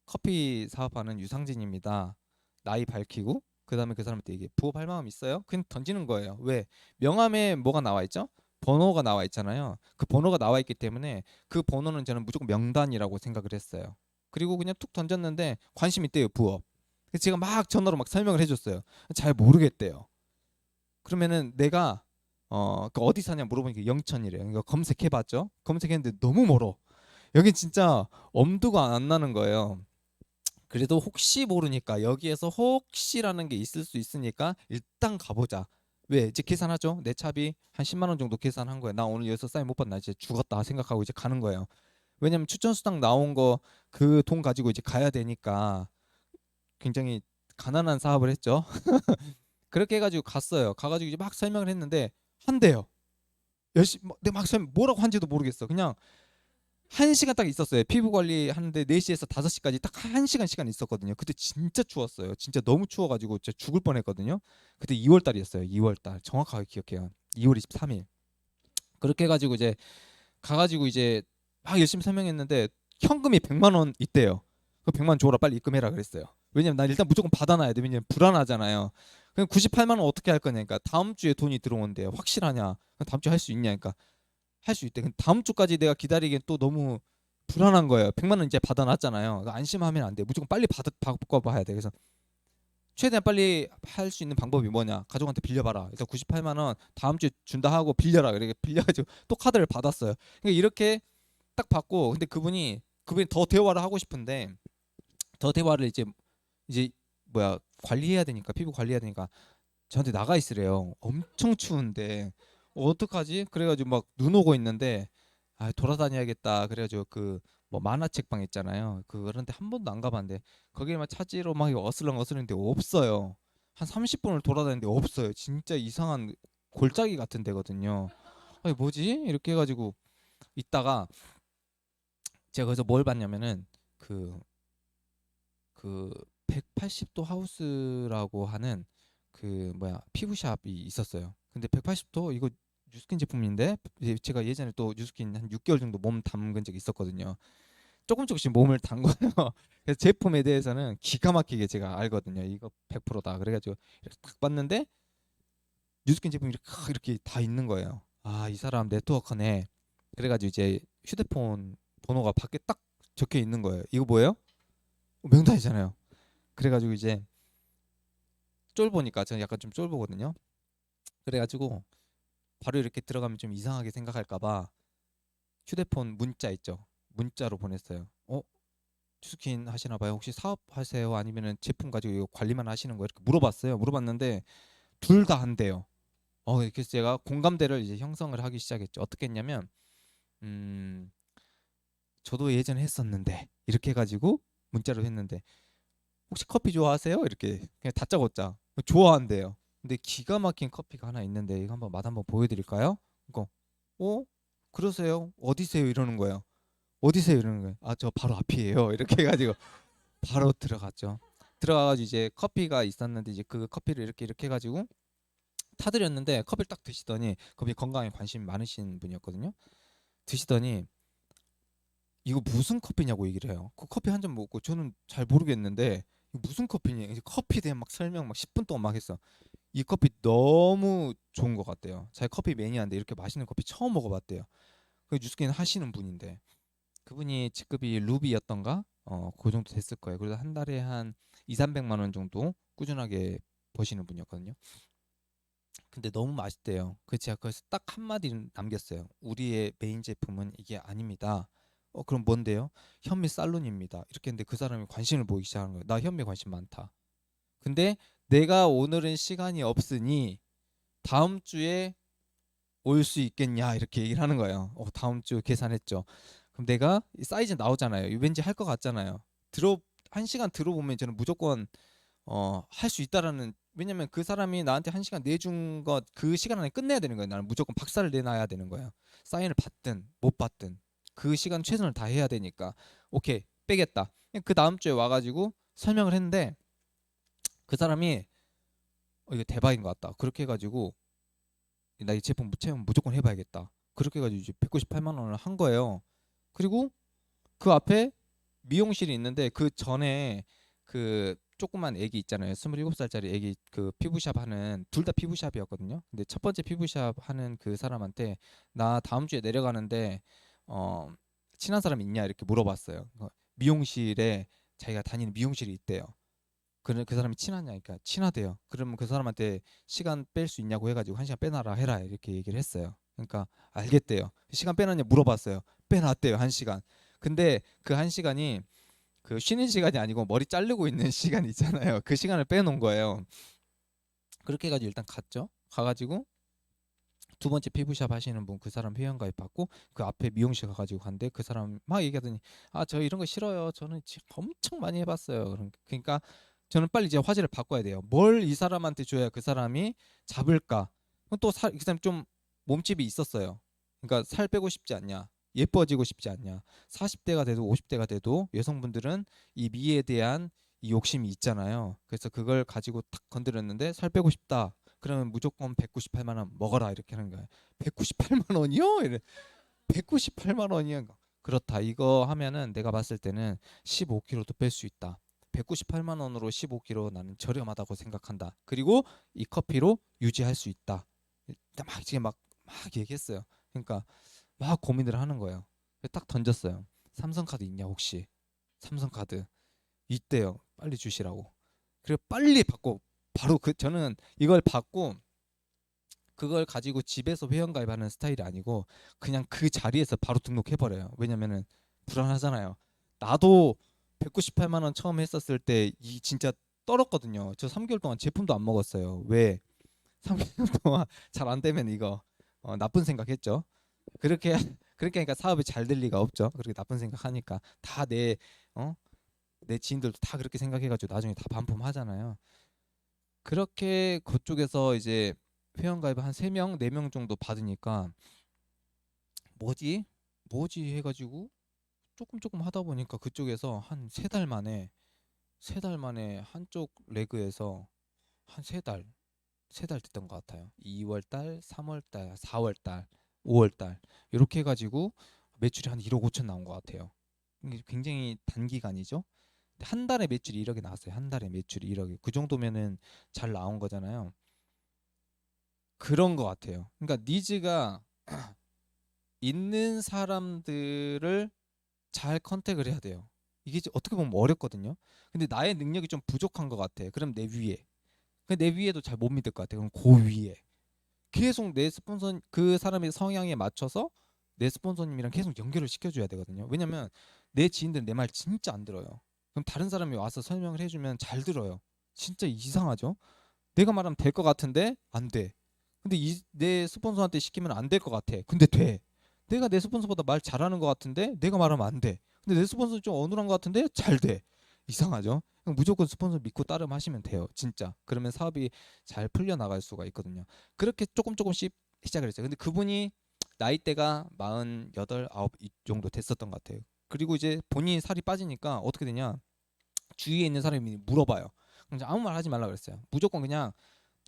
커피 사업하는 유상진입니다. 나이 밝히고 그다음에 그 사람한테 이게 부업할 마음 있어요? 그냥 던지는 거예요. 왜? 명함에 뭐가 나와 있죠? 번호가 나와 있잖아요. 그 번호가 나와 있기 때문에 그 번호는 저는 무조건 명단이라고 생각을 했어요. 그리고 그냥 툭 던졌는데 관심 있대요, 부업. 그래서 제가 막 전화로 막 설명을 해줬어요. 잘 모르겠대요. 그러면은 내가 그 어디 사냐 물어보니까 영천이래요. 그러니까 검색해봤죠. 검색했는데 너무 멀어. 여긴 진짜 엄두가 안 나는 거예요. 그래도 혹시 모르니까 여기에서 혹시라는 게 있을 수 있으니까 일단 가보자. 왜? 이제 계산하죠. 내 차비 한 10만 원 정도 계산한 거예요. 나 오늘 여기서 사인 못 받나 이제 죽었다 생각하고 이제 가는 거예요. 왜냐면 추천 수당 나온 거 그 돈 가지고 이제 가야 되니까 굉장히 가난한 사업을 했죠. 그렇게 해가지고 갔어요. 가가지고 이제 막 설명을 했는데 한대요. 열심히 내가 막 설명 뭐라고 한지도 모르겠어. 그냥 1시간 딱 있었어요. 피부 관리 하는데 4시에서 5시까지 딱 1시간 시간이 있었거든요. 그때 진짜 추웠어요. 진짜 너무 추워가지고 진짜 죽을 뻔했거든요. 그때 2월 달이었어요. 2월 달 정확하게 기억해요. 2월 23일. 그렇게 해가지고 이제 가가지고 이제 막 열심히 설명했는데 현금이 100만 원 있대요. 그 100만 원 줘라 빨리 입금해라 그랬어요. 왜냐면 나 일단 무조건 받아놔야 돼. 왜냐면 불안하잖아요. 그럼 98만 원 어떻게 할 거냐니까 다음 주에 돈이 들어온대요. 확실하냐? 다음 주에 할 수 있냐니까 할 수 있대. 근데 다음 주까지 내가 기다리기엔 또 너무 불안한 거예요. 100만 원 이제 받아놨잖아요. 안심하면 안 돼. 무조건 빨리 바꿔봐야 돼. 그래서 최대한 빨리 할 수 있는 방법이 뭐냐? 가족한테 빌려봐라. 일단 98만 원 다음 주에 준다 하고 빌려라. 이렇게 빌려가지고 또 카드를 받았어요. 그러니까 이렇게 딱 받고 근데 그분이 더 대화를 하고 싶은데 저 대화를 이제 뭐야 관리해야 되니까 피부 관리해야 되니까 저한테 나가 있으래요. 엄청 추운데 어떡하지? 그래가지고 막 눈 오고 있는데 아 돌아다녀야겠다. 그래가지고 그 뭐 만화책방 있잖아요. 그런데 한 번도 안 가봤는데 거기만 찾으러 막 어슬렁어슬렁인데 없어요. 한 30분을 돌아다녔는데 없어요. 진짜 이상한 골짜기 같은 데거든요. 아니 뭐지? 이렇게 해가지고 있다가 제가 거기서 뭘 봤냐면은 그 그 180도 하우스라고 하는 그 뭐야 피부샵이 있었어요. 근데 180도 이거 뉴스킨 제품인데 제가 예전에 또 뉴스킨 한 6개월 정도 몸 담근 적이 있었거든요. 조금씩 몸을 담궈요. 그래서 제품에 대해서는 기가 막히게 제가 알거든요. 이거 100%다. 그래가지고 이렇게 딱 봤는데 뉴스킨 제품이 이렇게 다 있는 거예요. 아, 이 사람 네트워커네. 그래가지고 이제 휴대폰 번호가 밖에 딱 적혀 있는 거예요. 이거 뭐예요? 명단이잖아요. 그래가지고 이제 쫄보니까 저는 약간 좀 쫄보거든요. 그래가지고 바로 이렇게 들어가면 좀 이상하게 생각할까봐 휴대폰 문자 있죠. 문자로 보냈어요. 추스킨 하시나 봐요. 혹시 사업하세요? 아니면은 제품 가지고 이거 관리만 하시는 거예요? 이렇게 물어봤어요. 물어봤는데 둘 다 한대요. 그래서 제가 공감대를 이제 형성을 하기 시작했죠. 어떻게 했냐면 음, 저도 예전에 했었는데 이렇게 해가지고 문자로 했는데 혹시 커피 좋아하세요? 이렇게 그냥 다짜고짜 좋아한대요. 근데 기가 막힌 커피가 하나 있는데 이거 한번 맛 한번 보여드릴까요? 이거 그러세요? 어디세요? 이러는 거예요. 어디세요? 이러는 거예요. 아, 저 바로 앞이에요. 이렇게 해가지고 바로 들어갔죠. 들어가가지고 이제 커피가 있었는데 이제 그 커피를 이렇게 해가지고 타드렸는데 커피를 딱 드시더니 커피 건강에 관심 많으신 분이었거든요. 드시더니 이거 무슨 커피냐고 얘기를 해요. 그 커피 한 잔 먹고 저는 잘 모르겠는데 이거 무슨 커피니? 이제 커피에 대한 막 설명 막 10분 동안 막 했어. 이 커피 너무 좋은 것 같대요. 자기 커피 매니아인데 이렇게 맛있는 커피 처음 먹어봤대요. 그 뉴스킨 하시는 분인데 그분이 직급이 루비였던가? 그 정도 됐을 거예요. 그래서 한 달에 한 2, 300만 원 정도 꾸준하게 버시는 분이었거든요. 근데 너무 맛있대요. 그 제가 거기서 딱 한마디 남겼어요. 우리의 메인 제품은 이게 아닙니다. 그럼 뭔데요? 현미 살론입니다. 이렇게 했는데 그 사람이 관심을 보이기 시작하는 거예요. 나 현미 관심 많다. 근데 내가 오늘은 시간이 없으니 다음 주에 올 수 있겠냐 이렇게 얘기를 하는 거예요. 다음 주 계산했죠. 그럼 내가 사이즈 나오잖아요. 왠지 할 것 같잖아요. 들어 한 시간 들어보면 저는 무조건 할 수 있다라는 왜냐면 그 사람이 나한테 한 시간 내준 것 그 시간 안에 끝내야 되는 거예요. 나는 무조건 박사를 내놔야 되는 거예요. 사인을 받든 못 받든 그 시간 최선을 다해야 되니까 오케이 빼겠다. 그 다음 주에 와가지고 설명을 했는데 그 사람이 이거 대박인 것 같다. 그렇게 해가지고 나 이 제품 체험 무조건 해봐야겠다. 그렇게 해가지고 이제 198만 원을 한 거예요. 그리고 그 앞에 미용실이 있는데 그 전에 그 조그만 애기 있잖아요. 27살짜리 애기 그 피부샵 하는 둘 다 피부샵이었거든요. 근데 첫 번째 피부샵 하는 그 사람한테 나 다음 주에 내려가는데 어 친한 사람 있냐 이렇게 물어봤어요. 미용실에 자기가 다니는 미용실이 있대요. 그 사람이 친하냐니까 친하대요. 그러면 그 사람한테 시간 뺄 수 있냐고 해가지고 한 시간 빼놔라 해라 이렇게 얘기를 했어요. 그러니까 알겠대요. 시간 빼놨냐 물어봤어요. 빼놨대요 한 시간. 근데 그 한 시간이 그 쉬는 시간이 아니고 머리 자르고 있는 시간 있잖아요. 그 시간을 빼놓은 거예요. 그렇게 해가지고 일단 갔죠. 가가지고 두 번째 피부샵 하시는 분 그 사람 회원가입 받고 그 앞에 미용실 가가지고 간데 그 사람 막 얘기하더니 아 저 이런 거 싫어요. 저는 지금 엄청 많이 해봤어요. 그러니까 저는 빨리 이제 화제를 바꿔야 돼요. 뭘 이 사람한테 줘야 그 사람이 잡을까? 또그 사람 좀 몸집이 있었어요. 그러니까 살 빼고 싶지 않냐? 예뻐지고 싶지 않냐? 40대가 돼도 50대가 돼도 여성분들은 이 미에 대한 이 욕심이 있잖아요. 그래서 그걸 가지고 탁 건드렸는데 살 빼고 싶다. 그러면 무조건 198만 원 먹어라 이렇게 하는 거예요. 198만 원이요? 이래. 198만 원이야. 그렇다. 이거 하면은 내가 봤을 때는 15kg도 뺄 수 있다. 198만 원으로 15kg 나는 저렴하다고 생각한다. 그리고 이 커피로 유지할 수 있다. 일단 막 지금 막 얘기했어요. 그러니까 막 고민을 하는 거예요. 딱 던졌어요. 삼성카드 있냐 혹시? 삼성카드 있대요. 빨리 주시라고. 그리고 빨리 받고 바로 저는 이걸 받고 그걸 가지고 집에서 회원가입하는 스타일이 아니고 그냥 그 자리에서 바로 등록해버려요. 왜냐면은 불안하잖아요. 나도 198만 원 처음 했었을 때 이 진짜 떨었거든요. 저 3개월 동안 제품도 안 먹었어요. 왜? 3개월 동안 잘 안 되면 이거 나쁜 생각했죠. 그렇게 그렇게 하니까 사업이 잘 될 리가 없죠. 그렇게 나쁜 생각하니까 다 내 지인들도 다 그렇게 생각해가지고 나중에 다 반품하잖아요. 그렇게 그쪽에서 이제 회원가입 한 3명, 4명 정도 받으니까 뭐지? 뭐지 해가지고 조금 하다 보니까 그쪽에서 한 3달 만에 한쪽 레그에서 한 3달 됐던 것 같아요. 2월 달, 3월 달, 4월 달, 5월 달 이렇게 해가지고 매출이 한 1억 5천 나온 것 같아요. 이게 굉장히 단기간이죠. 한 달에 매출이 1억이 나왔어요. 한 달에 매출이 1억이. 그 정도면은 잘 나온 거잖아요. 그런 것 같아요. 그러니까 니즈가 있는 사람들을 잘 컨택을 해야 돼요. 이게 어떻게 보면 어렵거든요. 근데 나의 능력이 좀 부족한 것 같아. 그럼 내 위에. 근데 내 위에도 잘 못 믿을 것 같아. 그럼 그 위에. 계속 내 스폰서 그 사람의 성향에 맞춰서 내 스폰서님이랑 계속 연결을 시켜줘야 되거든요. 왜냐면 내 지인들은 내 말 진짜 안 들어요. 그럼 다른 사람이 와서 설명을 해주면 잘 들어요. 진짜 이상하죠? 내가 말하면 될 것 같은데 안 돼. 근데 내 스폰서한테 시키면 안 될 것 같아. 근데 돼. 내가 내 스폰서보다 말 잘하는 것 같은데 내가 말하면 안 돼. 근데 내 스폰서 좀 어눌한 것 같은데 잘 돼. 이상하죠? 그냥 무조건 스폰서 믿고 따름하시면 돼요. 진짜. 그러면 사업이 잘 풀려 나갈 수가 있거든요. 그렇게 조금씩 시작을 했어요. 근데 그분이 나이대가 48, 9 이 정도 됐었던 것 같아요. 그리고 이제 본인이 살이 빠지니까 어떻게 되냐? 주위에 있는 사람이 물어봐요. 그럼 아무 말 하지 말라 그랬어요. 무조건 그냥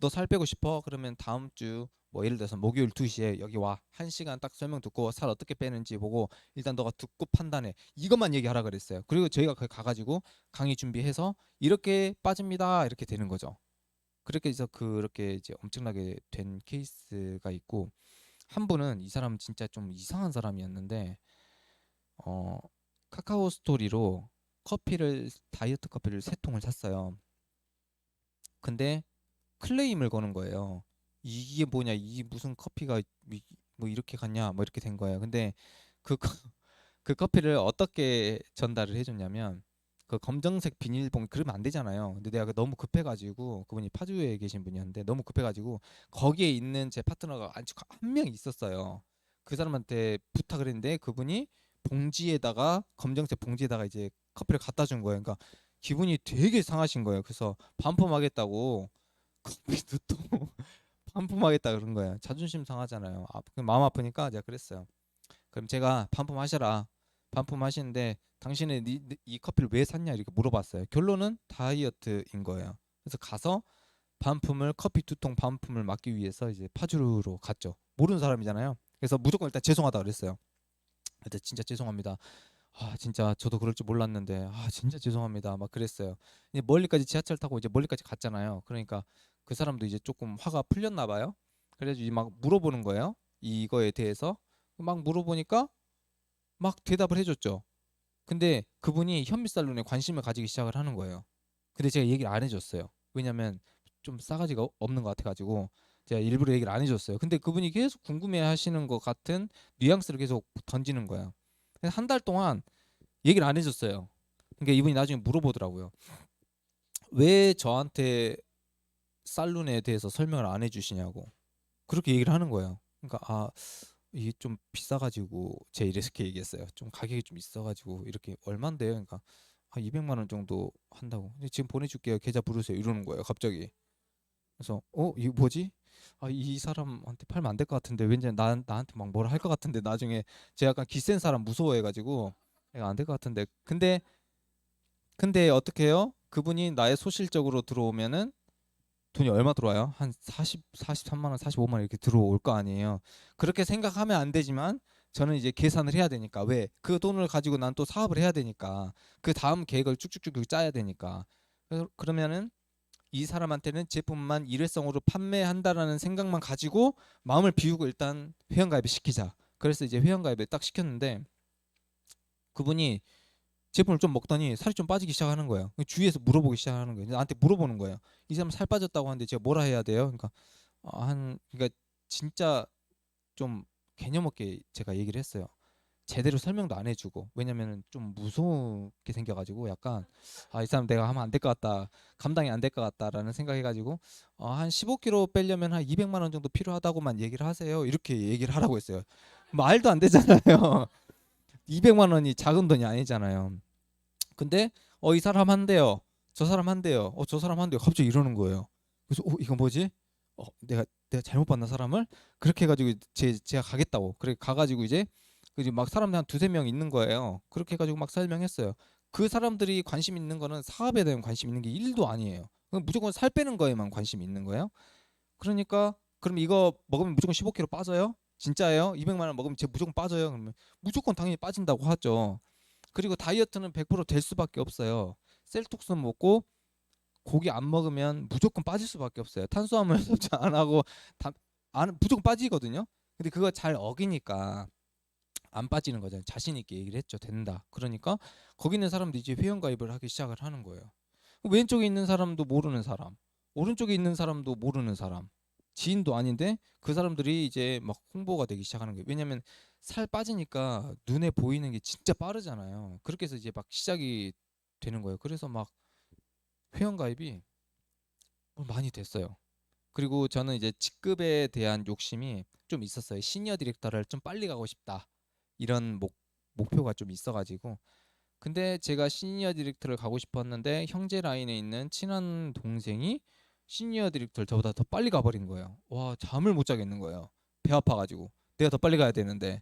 너 살 빼고 싶어? 그러면 다음 주 뭐 예를 들어서 목요일 2시에 여기 와. 1시간 딱 설명 듣고 살 어떻게 빼는지 보고 일단 너가 듣고 판단해. 이것만 얘기하라 그랬어요. 그리고 저희가 거기 가가지고 강의 준비해서 이렇게 빠집니다. 이렇게 되는 거죠. 그렇게 해서 그렇게 이제 엄청나게 된 케이스가 있고 한 분은 이 사람은 진짜 좀 이상한 사람이었는데 어 카카오 스토리로 다이어트 커피를 3통을 샀어요. 근데 클레임을 거는 거예요. 이게 뭐냐, 이 무슨 커피가 뭐 이렇게 갔냐, 뭐 이렇게 된 거예요. 근데 그, 그 커피를 어떻게 전달을 해줬냐면 그 검정색 비닐봉 그러면 안 되잖아요. 근데 내가 너무 급해가지고 그분이 파주에 계신 분이었는데 너무 급해가지고 거기에 있는 제 파트너가 아직 한 명 있었어요. 그 사람한테 부탁을 했는데 그분이 봉지에다가 검정색 봉지에다가 이제 커피를 갖다 준 거예요. 그러니까 기분이 되게 상하신 거예요. 그래서 반품하겠다고 커피도 또 반품하겠다 그런 거예요. 자존심 상하잖아요. 마음 아프니까 제가 그랬어요. 그럼 제가 반품하셔라. 반품하시는데 당신은 이 커피를 왜 샀냐 이렇게 물어봤어요. 결론은 다이어트인 거예요. 그래서 가서 반품을 커피 2통 반품을 막기 위해서 이제 파주로 갔죠. 모르는 사람이잖아요. 그래서 무조건 일단 죄송하다 그랬어요. 일단 진짜 죄송합니다. 아 진짜 저도 그럴 줄 몰랐는데 아 진짜 죄송합니다 막 그랬어요. 이제 멀리까지 지하철 타고 이제 멀리까지 갔잖아요. 그러니까 그 사람도 이제 조금 화가 풀렸나 봐요. 그래가지고 이제 막 물어보는 거예요. 이거에 대해서 막 물어보니까 막 대답을 해줬죠. 근데 그분이 현미살론에 관심을 가지기 시작을 하는 거예요. 근데 제가 얘기를 안 해줬어요. 왜냐면 좀 싸가지가 없는 것 같아가지고 제가 일부러 얘기를 안 해줬어요. 근데 그분이 계속 궁금해하시는 것 같은 뉘앙스를 계속 던지는 거예요. 한 달 동안 얘기를 안 해줬어요. 그러니까 이분이 나중에 물어보더라고요. 왜 저한테 살룬에 대해서 설명을 안 해주시냐고 그렇게 얘기를 하는 거예요. 그러니까 이게 좀 비싸가지고 제가 이렇게 얘기했어요. 좀 가격이 좀 있어가지고 이렇게 얼마인데요? 그러니까 한 200만 원 정도 한다고. 근데 지금 보내줄게요. 계좌 부르세요. 이러는 거예요. 갑자기. 그래서 이거 뭐지? 이 사람한테 팔면 안 될 것 같은데 왠지 나한테 막 뭐라 할 것 같은데 나중에 제가 약간 기센 사람 무서워해가지고 내가 안 될 것 같은데 근데 어떻게 해요? 그분이 나의 소실적으로 들어오면은 돈이 얼마 들어와요? 한 43만 원, 45만 원 이렇게 들어올 거 아니에요. 그렇게 생각하면 안 되지만 저는 이제 계산을 해야 되니까 왜? 그 돈을 가지고 난 또 사업을 해야 되니까 그 다음 계획을 쭉쭉쭉 짜야 되니까 그러면은 이 사람한테는 제품만 일회성으로 판매한다라는 생각만 가지고 마음을 비우고 일단 회원가입을 시키자. 그래서 이제 회원가입을 딱 시켰는데 그분이 제품을 좀 먹더니 살이 좀 빠지기 시작하는 거예요. 주위에서 물어보기 시작하는 거예요. 나한테 물어보는 거예요. 이 사람 살 빠졌다고 하는데 제가 뭐라 해야 돼요? 그러니까 그러니까 진짜 좀 개념 없게 제가 얘기를 했어요. 제대로 설명도 안 해주고, 왜냐면은 좀 무섭게 생겨가지고 약간 이 사람 내가 하면 안 될 것 같다, 감당이 안 될 것 같다라는 생각해가지고 한 15kg 빼려면 한 200만 원 정도 필요하다고만 얘기를 하세요, 이렇게 얘기를 하라고 했어요. 말도 안 되잖아요. 200만 원이 작은 돈이 아니잖아요. 근데 이 사람 한대요, 저 사람 한대요, 저 사람 한대요, 갑자기 이러는 거예요. 그래서 이거 뭐지? 내가 잘못 봤나 사람을? 그렇게 해가지고 제가 가겠다고, 그래 가가지고 이제 막 사람들 한 두세 명 있는 거예요. 그렇게 해가지고 막 설명했어요. 그 사람들이 관심 있는 거는 사업에 대한 관심 있는 게 1도 아니에요. 그냥 무조건 살 빼는 거에만 관심이 있는 거예요. 그러니까 그럼 이거 먹으면 무조건 15kg 빠져요? 진짜예요? 200만 원 먹으면 제 무조건 빠져요? 그러면 무조건 당연히 빠진다고 하죠. 그리고 다이어트는 100%될 수밖에 없어요. 셀톡스 먹고 고기 안 먹으면 무조건 빠질 수밖에 없어요. 탄수화물 섭취 안 하고 무조건 빠지거든요. 근데 그거 잘 어기니까 안 빠지는 거잖아요. 자신 있게 얘기를 했죠. 된다. 그러니까 거기 있는 사람도 이제 회원 가입을 하기 시작을 하는 거예요. 왼쪽에 있는 사람도 모르는 사람, 오른쪽에 있는 사람도 모르는 사람, 지인도 아닌데 그 사람들이 이제 막 홍보가 되기 시작하는 거예요. 왜냐면 살 빠지니까 눈에 보이는 게 진짜 빠르잖아요. 그렇게 해서 이제 막 시작이 되는 거예요. 그래서 막 회원 가입이 많이 됐어요. 그리고 저는 이제 직급에 대한 욕심이 좀 있었어요. 시니어 디렉터를 좀 빨리 가고 싶다, 이런 목표가 좀 있어가지고. 근데 제가 시니어 디렉터를 가고 싶었는데 형제 라인에 있는 친한 동생이 시니어 디렉터를 저보다 더 빨리 가버린 거예요. 와, 잠을 못 자겠는 거예요. 배 아파가지고 내가 더 빨리 가야 되는데.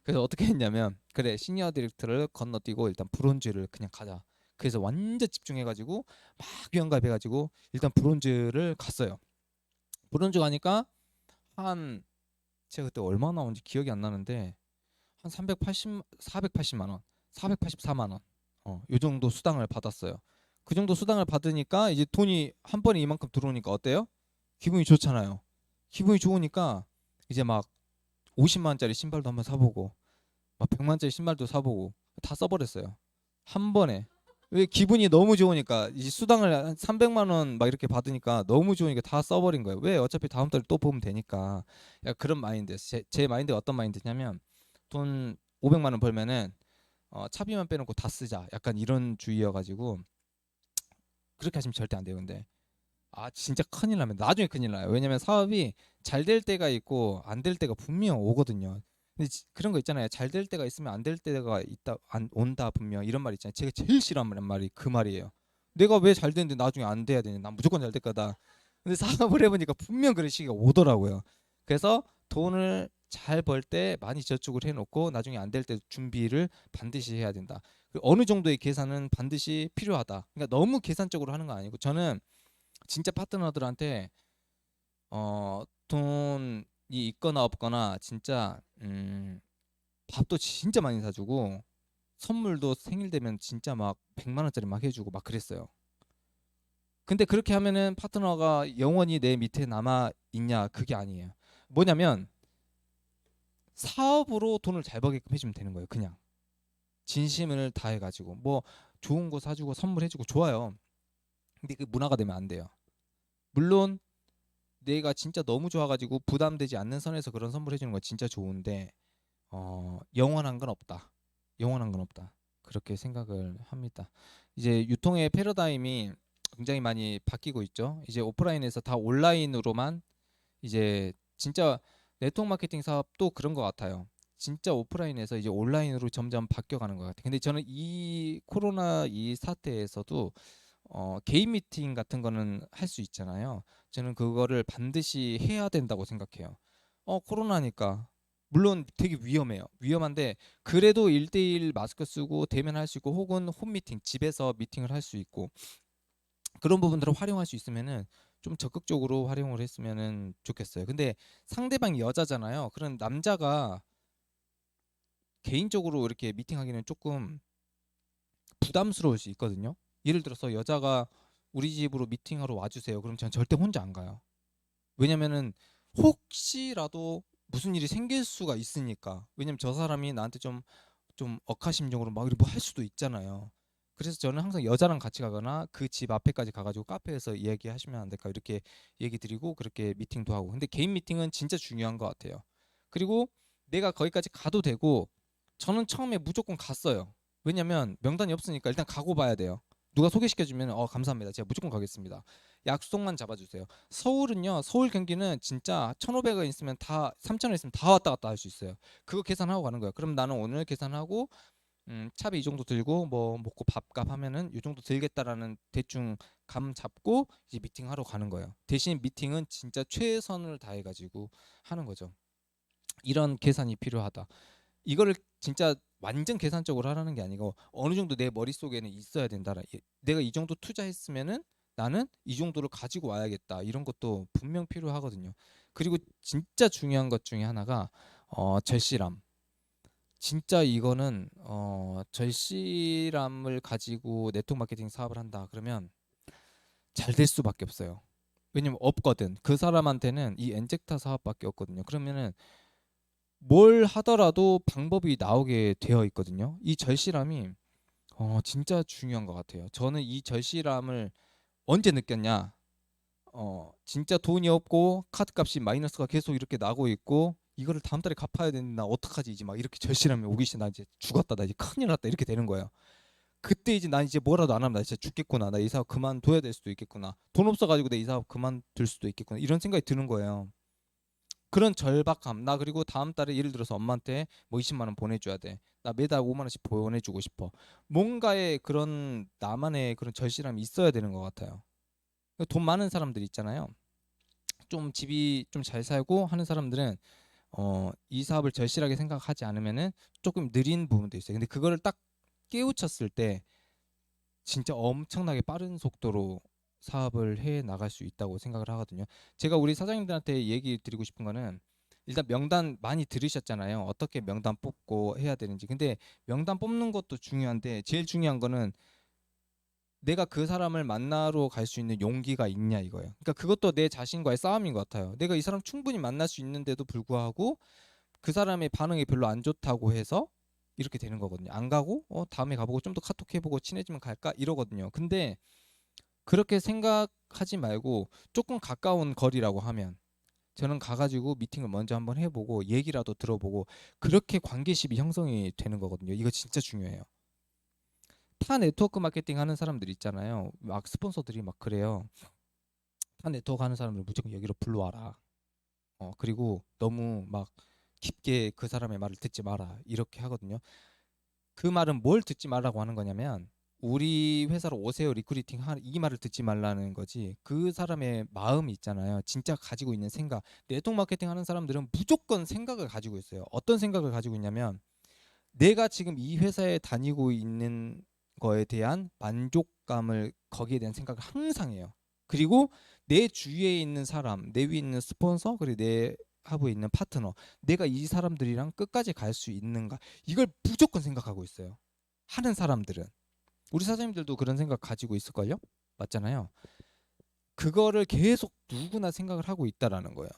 그래서 어떻게 했냐면, 그래 시니어 디렉터를 건너뛰고 일단 브론즈를 그냥 가자. 그래서 완전 집중해가지고 막 위험가입해가지고 일단 브론즈를 갔어요. 브론즈 가니까 한, 제가 그때 얼마 나온지 기억이 안 나는데 한 480만 원, 484만 원, 요 정도 수당을 받았어요. 그 정도 수당을 받으니까 이제 돈이 한 번에 이만큼 들어오니까 어때요? 기분이 좋잖아요. 기분이 좋으니까 이제 막 50만 원짜리 신발도 한번 사보고 막 100만 원짜리 신발도 사보고 다 써버렸어요. 한 번에. 왜? 기분이 너무 좋으니까. 이제 수당을 한 300만 원 막 이렇게 받으니까 너무 좋으니까 다 써버린 거예요. 왜? 어차피 다음 달에 또 보면 되니까. 약간 그런 마인드. 제 마인드가 어떤 마인드냐면, 돈 500만 원 벌면은 차비만 빼놓고 다 쓰자, 약간 이런 주의여가지고. 그렇게 하시면 절대 안 돼요. 근데 진짜 큰일 나면 나중에 큰일 나요. 왜냐면 사업이 잘 될 때가 있고 안 될 때가 분명 오거든요. 근데 그런 거 있잖아요. 잘 될 때가 있으면 안 될 때가 있다, 안 온다, 분명 이런 말 있잖아요. 제가 제일 싫어하는 말이 그 말이에요. 내가 왜 잘 되는데 나중에 안 돼야 되냐? 난 무조건 잘 될 거다. 근데 사업을 해보니까 분명 그런 시기가 오더라고요. 그래서 돈을 잘 벌 때 많이 저축을 해놓고 나중에 안 될 때 준비를 반드시 해야 된다. 어느 정도의 계산은 반드시 필요하다. 그러니까 너무 계산적으로 하는 거 아니고, 저는 진짜 파트너들한테 돈이 있거나 없거나 진짜 밥도 진짜 많이 사주고 선물도 생일 되면 진짜 막 100만 원짜리 막 해주고 막 그랬어요. 근데 그렇게 하면은 파트너가 영원히 내 밑에 남아 있냐? 그게 아니에요. 뭐냐면 사업으로 돈을 잘 벌게끔 해주면 되는 거예요. 그냥 진심을 다해가지고 뭐 좋은 거 사주고 선물해주고 좋아요. 근데 그 문화가 되면 안 돼요. 물론 내가 진짜 너무 좋아가지고 부담되지 않는 선에서 그런 선물 해주는 건 진짜 좋은데 영원한 건 없다. 영원한 건 없다. 그렇게 생각을 합니다. 이제 유통의 패러다임이 굉장히 많이 바뀌고 있죠. 이제 오프라인에서 다 온라인으로만, 이제 진짜 네트워크 마케팅 사업도 그런 것 같아요. 진짜 오프라인에서 이제 온라인으로 점점 바뀌어가는 것 같아요. 근데 저는 이 코로나 이 사태에서도 개인 미팅 같은 거는 할 수 있잖아요. 저는 그거를 반드시 해야 된다고 생각해요. 코로나니까. 물론 되게 위험해요. 위험한데 그래도 1대1 마스크 쓰고 대면할 수 있고, 혹은 홈미팅, 집에서 미팅을 할 수 있고, 그런 부분들을 활용할 수 있으면은 좀 적극적으로 활용을 했으면은 좋겠어요. 근데 상대방이 여자잖아요. 그런 남자가 개인적으로 이렇게 미팅하기는 조금 부담스러울 수 있거든요. 예를 들어서 여자가 우리 집으로 미팅하러 와주세요. 그럼 저는 절대 혼자 안 가요. 왜냐면은 혹시라도 무슨 일이 생길 수가 있으니까. 왜냐면 저 사람이 나한테 좀 억하심정으로 막 이렇게 뭐 할 수도 있잖아요. 그래서 저는 항상 여자랑 같이 가거나 그 집 앞에까지 가가지고 카페에서 이야기하시면 안 될까, 이렇게 얘기 드리고 그렇게 미팅도 하고. 근데 개인 미팅은 진짜 중요한 것 같아요. 그리고 내가 거기까지 가도 되고 저는 처음에 무조건 갔어요. 왜냐면 명단이 없으니까 일단 가고 봐야 돼요. 누가 소개시켜주면 감사합니다. 제가 무조건 가겠습니다. 약속만 잡아주세요. 서울은요. 서울 경기는 진짜 1,500원 있으면 다 3,000원 있으면 다 왔다 갔다 할 수 있어요. 그거 계산하고 가는 거예요. 그럼 나는 오늘 계산하고 차비 이 정도 들고 뭐 먹고 밥값 하면은 이 정도 들겠다라는 대충 감 잡고 이제 미팅하러 가는 거예요. 대신 미팅은 진짜 최선을 다해가지고 하는 거죠. 이런 계산이 필요하다. 이거를 진짜 완전 계산적으로 하라는 게 아니고 어느 정도 내 머릿속에는 있어야 된다. 내가 이 정도 투자했으면은 나는 이 정도를 가지고 와야겠다. 이런 것도 분명 필요하거든요. 그리고 진짜 중요한 것 중에 하나가 절실함. 진짜 이거는 절실함을 가지고 네트워크 마케팅 사업을 한다. 그러면 잘 될 수밖에 없어요. 왜냐면 없거든. 그 사람한테는 이 엔젝타 사업밖에 없거든요. 그러면은 뭘 하더라도 방법이 나오게 되어 있거든요. 이 절실함이 진짜 중요한 것 같아요. 저는 이 절실함을 언제 느꼈냐? 진짜 돈이 없고 카드값이 마이너스가 계속 이렇게 나고 있고 이거를 다음 달에 갚아야 되는데 나 어떡하지? 이제 막 이렇게 절실함이 오기 시작. 나 이제 죽었다. 나 이제 큰일 났다. 이렇게 되는 거예요. 그때 이제 난 이제 뭐라도 안 하면 나 진짜 죽겠구나. 나 이 사업 그만둬야 될 수도 있겠구나. 돈 없어가지고 내 이 사업 그만둘 수도 있겠구나. 이런 생각이 드는 거예요. 그런 절박함. 나 그리고 다음 달에 예를 들어서 엄마한테 뭐 20만 원 보내줘야 돼. 나 매달 5만 원씩 보내주고 싶어. 뭔가의 그런 나만의 그런 절실함이 있어야 되는 것 같아요. 돈 많은 사람들 있잖아요. 좀 집이 좀 잘 살고 하는 사람들은 이 사업을 절실하게 생각하지 않으면은 조금 느린 부분도 있어요. 근데 그거를 딱 깨우쳤을 때 진짜 엄청나게 빠른 속도로 사업을 해 나갈 수 있다고 생각을 하거든요. 제가 우리 사장님들한테 얘기 드리고 싶은 거는 일단 명단 많이 들으셨잖아요. 어떻게 명단 뽑고 해야 되는지. 근데 명단 뽑는 것도 중요한데 제일 중요한 거는 내가 그 사람을 만나러 갈 수 있는 용기가 있냐 이거예요. 그러니까 그것도 내 자신과의 싸움인 것 같아요. 내가 이 사람 충분히 만날 수 있는데도 불구하고 그 사람의 반응이 별로 안 좋다고 해서 이렇게 되는 거거든요. 안 가고 다음에 가보고 좀 더 카톡 해보고 친해지면 갈까 이러거든요. 근데 그렇게 생각하지 말고 조금 가까운 거리라고 하면 저는 가가지고 미팅을 먼저 한번 해보고 얘기라도 들어보고 그렇게 관계십이 형성이 되는 거거든요. 이거 진짜 중요해요. 타 네트워크 마케팅 하는 사람들 있잖아요. 막 스폰서들이 막 그래요. 타 네트워크 하는 사람들 무조건 여기로 불러와라. 그리고 너무 막 깊게 그 사람의 말을 듣지 마라. 이렇게 하거든요. 그 말은 뭘 듣지 말라고 하는 거냐면 우리 회사로 오세요 리크루팅 이 말을 듣지 말라는 거지. 그 사람의 마음이 있잖아요. 진짜 가지고 있는 생각. 네트워크 마케팅 하는 사람들은 무조건 생각을 가지고 있어요. 어떤 생각을 가지고 있냐면 내가 지금 이 회사에 다니고 있는 거에 대한 만족감을 거기에 대한 생각을 항상 해요. 그리고 내 주위에 있는 사람, 내 위에 있는 스폰서, 그리고 내 하부에 있는 파트너, 내가 이 사람들이랑 끝까지 갈 수 있는가? 이걸 무조건 생각하고 있어요. 하는 사람들은. 우리 사장님들도 그런 생각 가지고 있을걸요? 맞잖아요. 그거를 계속 누구나 생각을 하고 있다라는 거예요.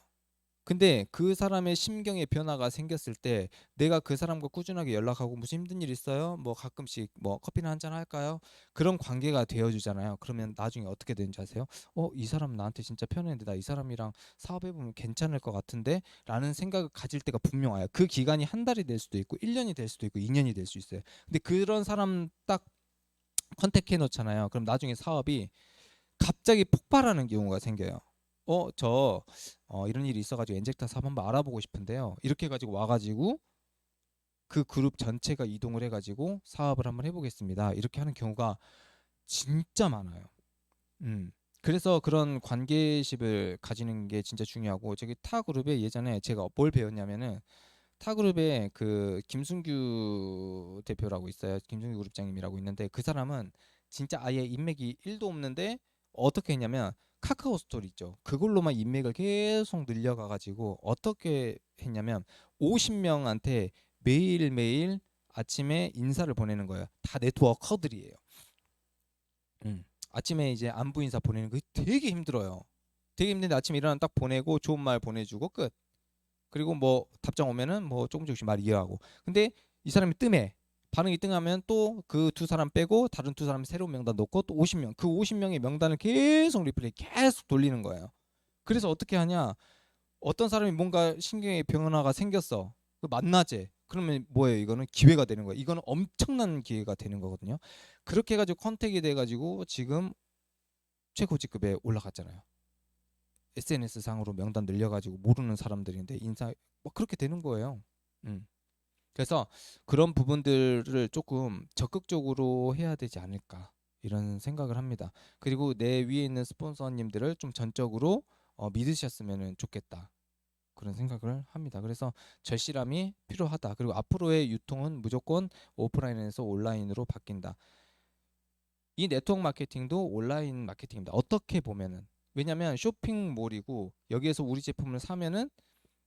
근데 그 사람의 심경의 변화가 생겼을 때 내가 그 사람과 꾸준하게 연락하고 무슨 힘든 일 있어요? 뭐 가끔씩 뭐 커피나 한잔 할까요? 그런 관계가 되어주잖아요. 그러면 나중에 어떻게 되는지 아세요? 이 사람 나한테 진짜 편했는데 나 이 사람이랑 사업해보면 괜찮을 것 같은데 라는 생각을 가질 때가 분명 와요. 그 기간이 한 달이 될 수도 있고 1년이 될 수도 있고 2년이 될 수 있어요. 근데 그런 사람 딱 컨택해 놓잖아요. 그럼 나중에 사업이 갑자기 폭발하는 경우가 생겨요. 이런 일이 있어가지고 엔젝타 사업 한번 알아보고 싶은데요. 이렇게 해가지고 와가지고 그 그룹 전체가 이동을 해가지고 사업을 한번 해보겠습니다. 이렇게 하는 경우가 진짜 많아요. 음. 그래서 그런 관계십을 가지는 게 진짜 중요하고 저기 타 그룹에 예전에 제가 뭘 배웠냐면은 타 그룹에 그 김순규 대표라고 있어요. 김순규 그룹장님이라고 있는데 그 사람은 진짜 아예 인맥이 1도 없는데 어떻게 했냐면 카카오 스토리 있죠. 그걸로만 인맥을 계속 늘려가가지고 어떻게 했냐면 50명한테 매일매일 아침에 인사를 보내는 거예요. 다 네트워커들이에요. 아침에 이제 안부 인사 보내는 거 되게 힘들어요. 되게 힘든데 아침에 일어나면 딱 보내고 좋은 말 보내주고 끝. 그리고 뭐 답장 오면은 뭐 조금씩 말 이해하고. 근데 이 사람이 뜸해. 반응이 뜸하면 또 그 두 사람 빼고 다른 두 사람 새로운 명단 넣고 또 50명. 그 50명의 명단을 계속 리플레이 계속 돌리는 거예요. 그래서 어떻게 하냐? 어떤 사람이 뭔가 신경의 변화가 생겼어. 그 만나재. 그러면 뭐예요? 이거는 기회가 되는 거예요. 이거는 엄청난 기회가 되는 거거든요. 그렇게 해가지고 컨택이 돼가지고 지금 최고 직급에 올라갔잖아요. SNS 상으로 명단 늘려가지고 모르는 사람들인데 인사 뭐 그렇게 되는 거예요. 음. 그래서 그런 부분들을 조금 적극적으로 해야 되지 않을까 이런 생각을 합니다. 그리고 내 위에 있는 스폰서님들을 좀 전적으로 믿으셨으면 좋겠다. 그런 생각을 합니다. 그래서 절실함이 필요하다. 그리고 앞으로의 유통은 무조건 오프라인에서 온라인으로 바뀐다. 이 네트워크 마케팅도 온라인 마케팅입니다. 어떻게 보면은 왜냐면 쇼핑몰이고 여기에서 우리 제품을 사면은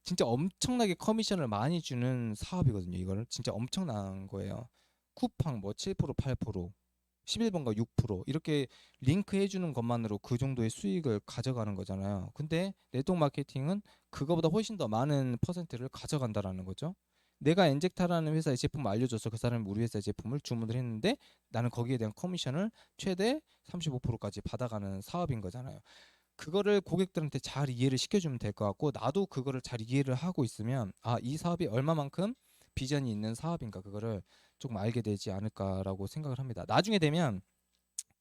진짜 엄청나게 커미션을 많이 주는 사업이거든요. 이거는 진짜 엄청난 거예요. 쿠팡 뭐 7%, 8%, 11번가 6% 이렇게 링크 해주는 것만으로 그 정도의 수익을 가져가는 거잖아요. 근데 네트워크 마케팅은 그거보다 훨씬 더 많은 퍼센트를 가져간다라는 거죠. 내가 엔젝타라는 회사의 제품을 알려줘서 그 사람이 우리 회사의 제품을 주문을 했는데 나는 거기에 대한 커미션을 최대 35%까지 받아가는 사업인 거잖아요. 그거를 고객들한테 잘 이해를 시켜주면 될 것 같고 나도 그거를 잘 이해를 하고 있으면 이 사업이 얼마만큼 비전이 있는 사업인가 그거를 조금 알게 되지 않을까라고 생각을 합니다. 나중에 되면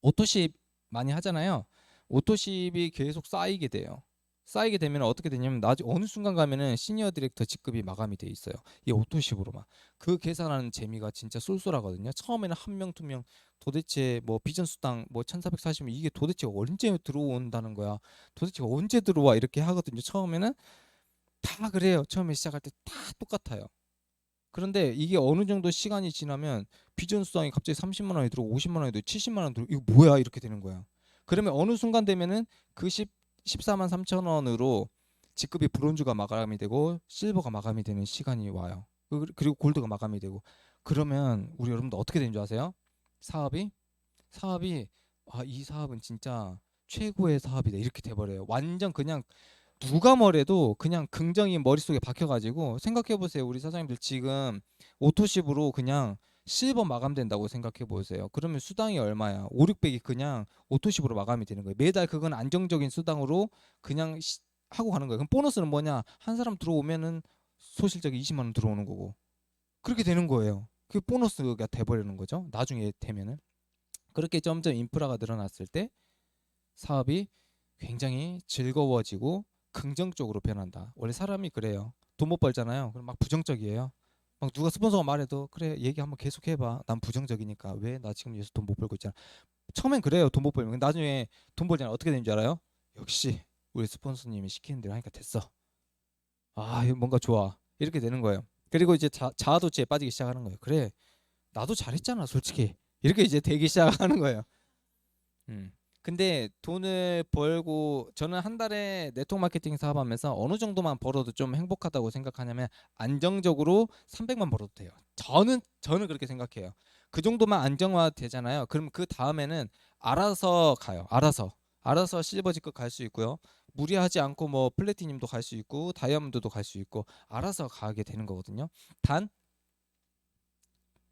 오토십 많이 하잖아요. 오토십이 계속 쌓이게 돼요. 쌓이게 되면 어떻게 되냐면 어느 순간 가면은 시니어 디렉터 직급이 마감이 돼 있어요. 이 오토십으로만. 그 계산하는 재미가 진짜 쏠쏠하거든요. 처음에는 한 명, 두 명 도대체 뭐 비전 수당 뭐 1440명 이게 도대체 언제 들어온다는 거야. 도대체 언제 들어와 이렇게 하거든요. 처음에는 다 그래요. 처음에 시작할 때 다 똑같아요. 그런데 이게 어느 정도 시간이 지나면 비전 수당이 갑자기 30만 원이 들어오고 50만 원이 들어오고 70만 원 들어오고 이거 뭐야 이렇게 되는 거야. 그러면 어느 순간 되면은 그 14만 3천 원으로 직급이 브론즈가 마감이 되고 실버가 마감이 되는 시간이 와요. 그리고 골드가 마감이 되고 그러면 우리 여러분들 어떻게 되는 줄 아세요? 사업이 사업이 이 사업은 진짜 최고의 사업이다 이렇게 돼버려요. 완전 그냥 누가 뭐래도 그냥 긍정이 머릿속에 박혀가지고 생각해보세요. 우리 사장님들 지금 오토십으로 그냥 실버 마감된다고 생각해보세요. 그러면 수당이 얼마야? 5, 600이 그냥 오토십으로 마감이 되는 거예요. 매달 그건 안정적인 수당으로 그냥 하고 가는 거예요. 그럼 보너스는 뭐냐? 한 사람 들어오면은 소실적인 20만 원 들어오는 거고 그렇게 되는 거예요. 그게 보너스가 돼버리는 거죠. 나중에 되면은 그렇게 점점 인프라가 늘어났을 때 사업이 굉장히 즐거워지고 긍정적으로 변한다. 원래 사람이 그래요. 돈 못 벌잖아요. 그럼 막 부정적이에요. 막 누가 스폰서가 말해도 그래 얘기 한번 계속 해봐. 난 부정적이니까 왜 나 지금 여기서 돈 못 벌고 있잖아. 처음엔 그래요. 돈 못 벌면 나중에 돈 벌잖아. 어떻게 되는 줄 알아요? 역시 우리 스폰서님이 시키는 대로 하니까 됐어. 이거 뭔가 좋아. 이렇게 되는 거예요. 그리고 이제 자아도취에 빠지기 시작하는 거예요. 그래 나도 잘했잖아 솔직히. 이렇게 이제 되기 시작하는 거예요. 음. 근데 돈을 벌고 저는 한 달에 네트워크 마케팅 사업하면서 어느 정도만 벌어도 좀 행복하다고 생각하냐면 안정적으로 300만 벌어도 돼요. 저는 그렇게 생각해요. 그 정도만 안정화 되잖아요. 그럼 그 다음에는 알아서 가요. 알아서 실버 직급 갈 수 있고요. 무리하지 않고 뭐 플래티늄도 갈 수 있고 다이아몬드도 갈 수 있고 알아서 가게 되는 거거든요. 단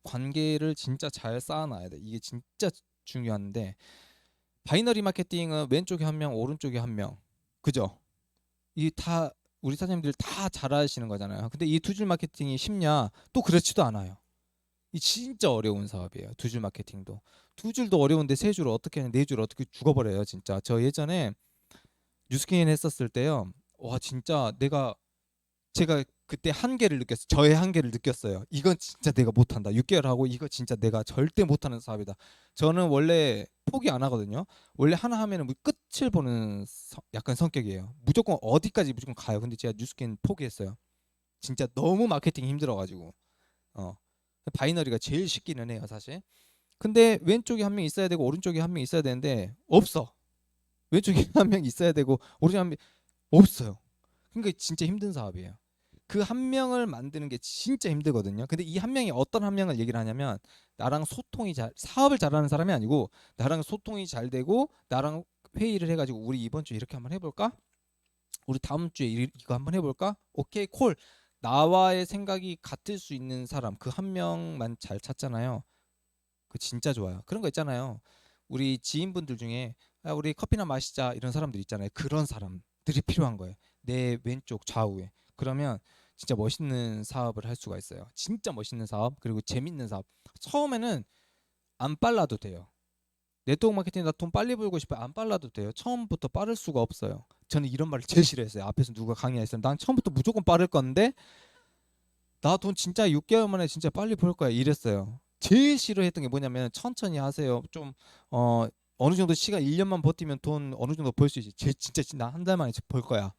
관계를 진짜 잘 쌓아놔야 돼. 이게 진짜 중요한데 바이너리 마케팅은 왼쪽에 한 명, 오른쪽에 한 명. 그죠? 이 다 우리 사장님들 다 잘하시는 거잖아요. 근데 이 두 줄 마케팅이 쉽냐? 또 그렇지도 않아요. 이 진짜 어려운 사업이에요. 두 줄 마케팅도. 두 줄도 어려운데 세 줄 어떻게 하냐? 네 줄 어떻게 죽어버려요, 진짜. 저 예전에 뉴스킨 했었을 때요. 와, 진짜 제가 그때 한계를 느꼈어요. 저의 한계를 느꼈어요. 이건 진짜 내가 못한다. 6개월 하고 이거 진짜 내가 절대 못하는 사업이다. 저는 원래 포기 안 하거든요. 원래 하나 하면은 끝을 보는 약간 성격이에요. 무조건 어디까지 무조건 가요. 근데 제가 뉴스킨 포기했어요. 진짜 너무 마케팅이 힘들어가지고. 어. 바이너리가 제일 쉽기는 해요, 사실. 근데 왼쪽에 한 명 있어야 되고 오른쪽에 한 명 있어야 되는데 없어. 왼쪽에 한 명 있어야 되고 오른쪽에 한 명 없어요. 그러니까 진짜 힘든 사업이에요. 그 한 명을 만드는 게 진짜 힘들거든요. 근데 이 한 명이 어떤 한 명을 얘기를 하냐면 나랑 소통이 사업을 잘하는 사람이 아니고 나랑 소통이 잘 되고 나랑 회의를 해가지고 우리 이번 주에 이렇게 한번 해볼까? 우리 다음 주에 이거 한번 해볼까? 오케이 콜. 나와의 생각이 같을 수 있는 사람 그 한 명만 잘 찾잖아요. 그 진짜 좋아요. 그런 거 있잖아요. 우리 지인분들 중에 우리 커피나 마시자 이런 사람들 있잖아요. 그런 사람들이 필요한 거예요. 내 왼쪽 좌우에. 그러면 진짜 멋있는 사업을 할 수가 있어요. 진짜 멋있는 사업, 그리고 재밌는 사업. 처음에는 안 빨라도 돼요. 네트워크 마케팅 나 돈 빨리 벌고 싶어 안 빨라도 돼요. 처음부터 빠를 수가 없어요. 저는 이런 말을 제일 싫어했어요. 앞에서 누가 강의했으면 난 처음부터 무조건 빠를 건데 나 돈 진짜 6개월 만에 진짜 빨리 벌 거야 이랬어요. 제일 싫어했던 게 뭐냐면 천천히 하세요. 좀 어느 정도 시간 1년만 버티면 돈 어느 정도 벌 수 있지. 진짜 나 한 달 만에 벌 거야.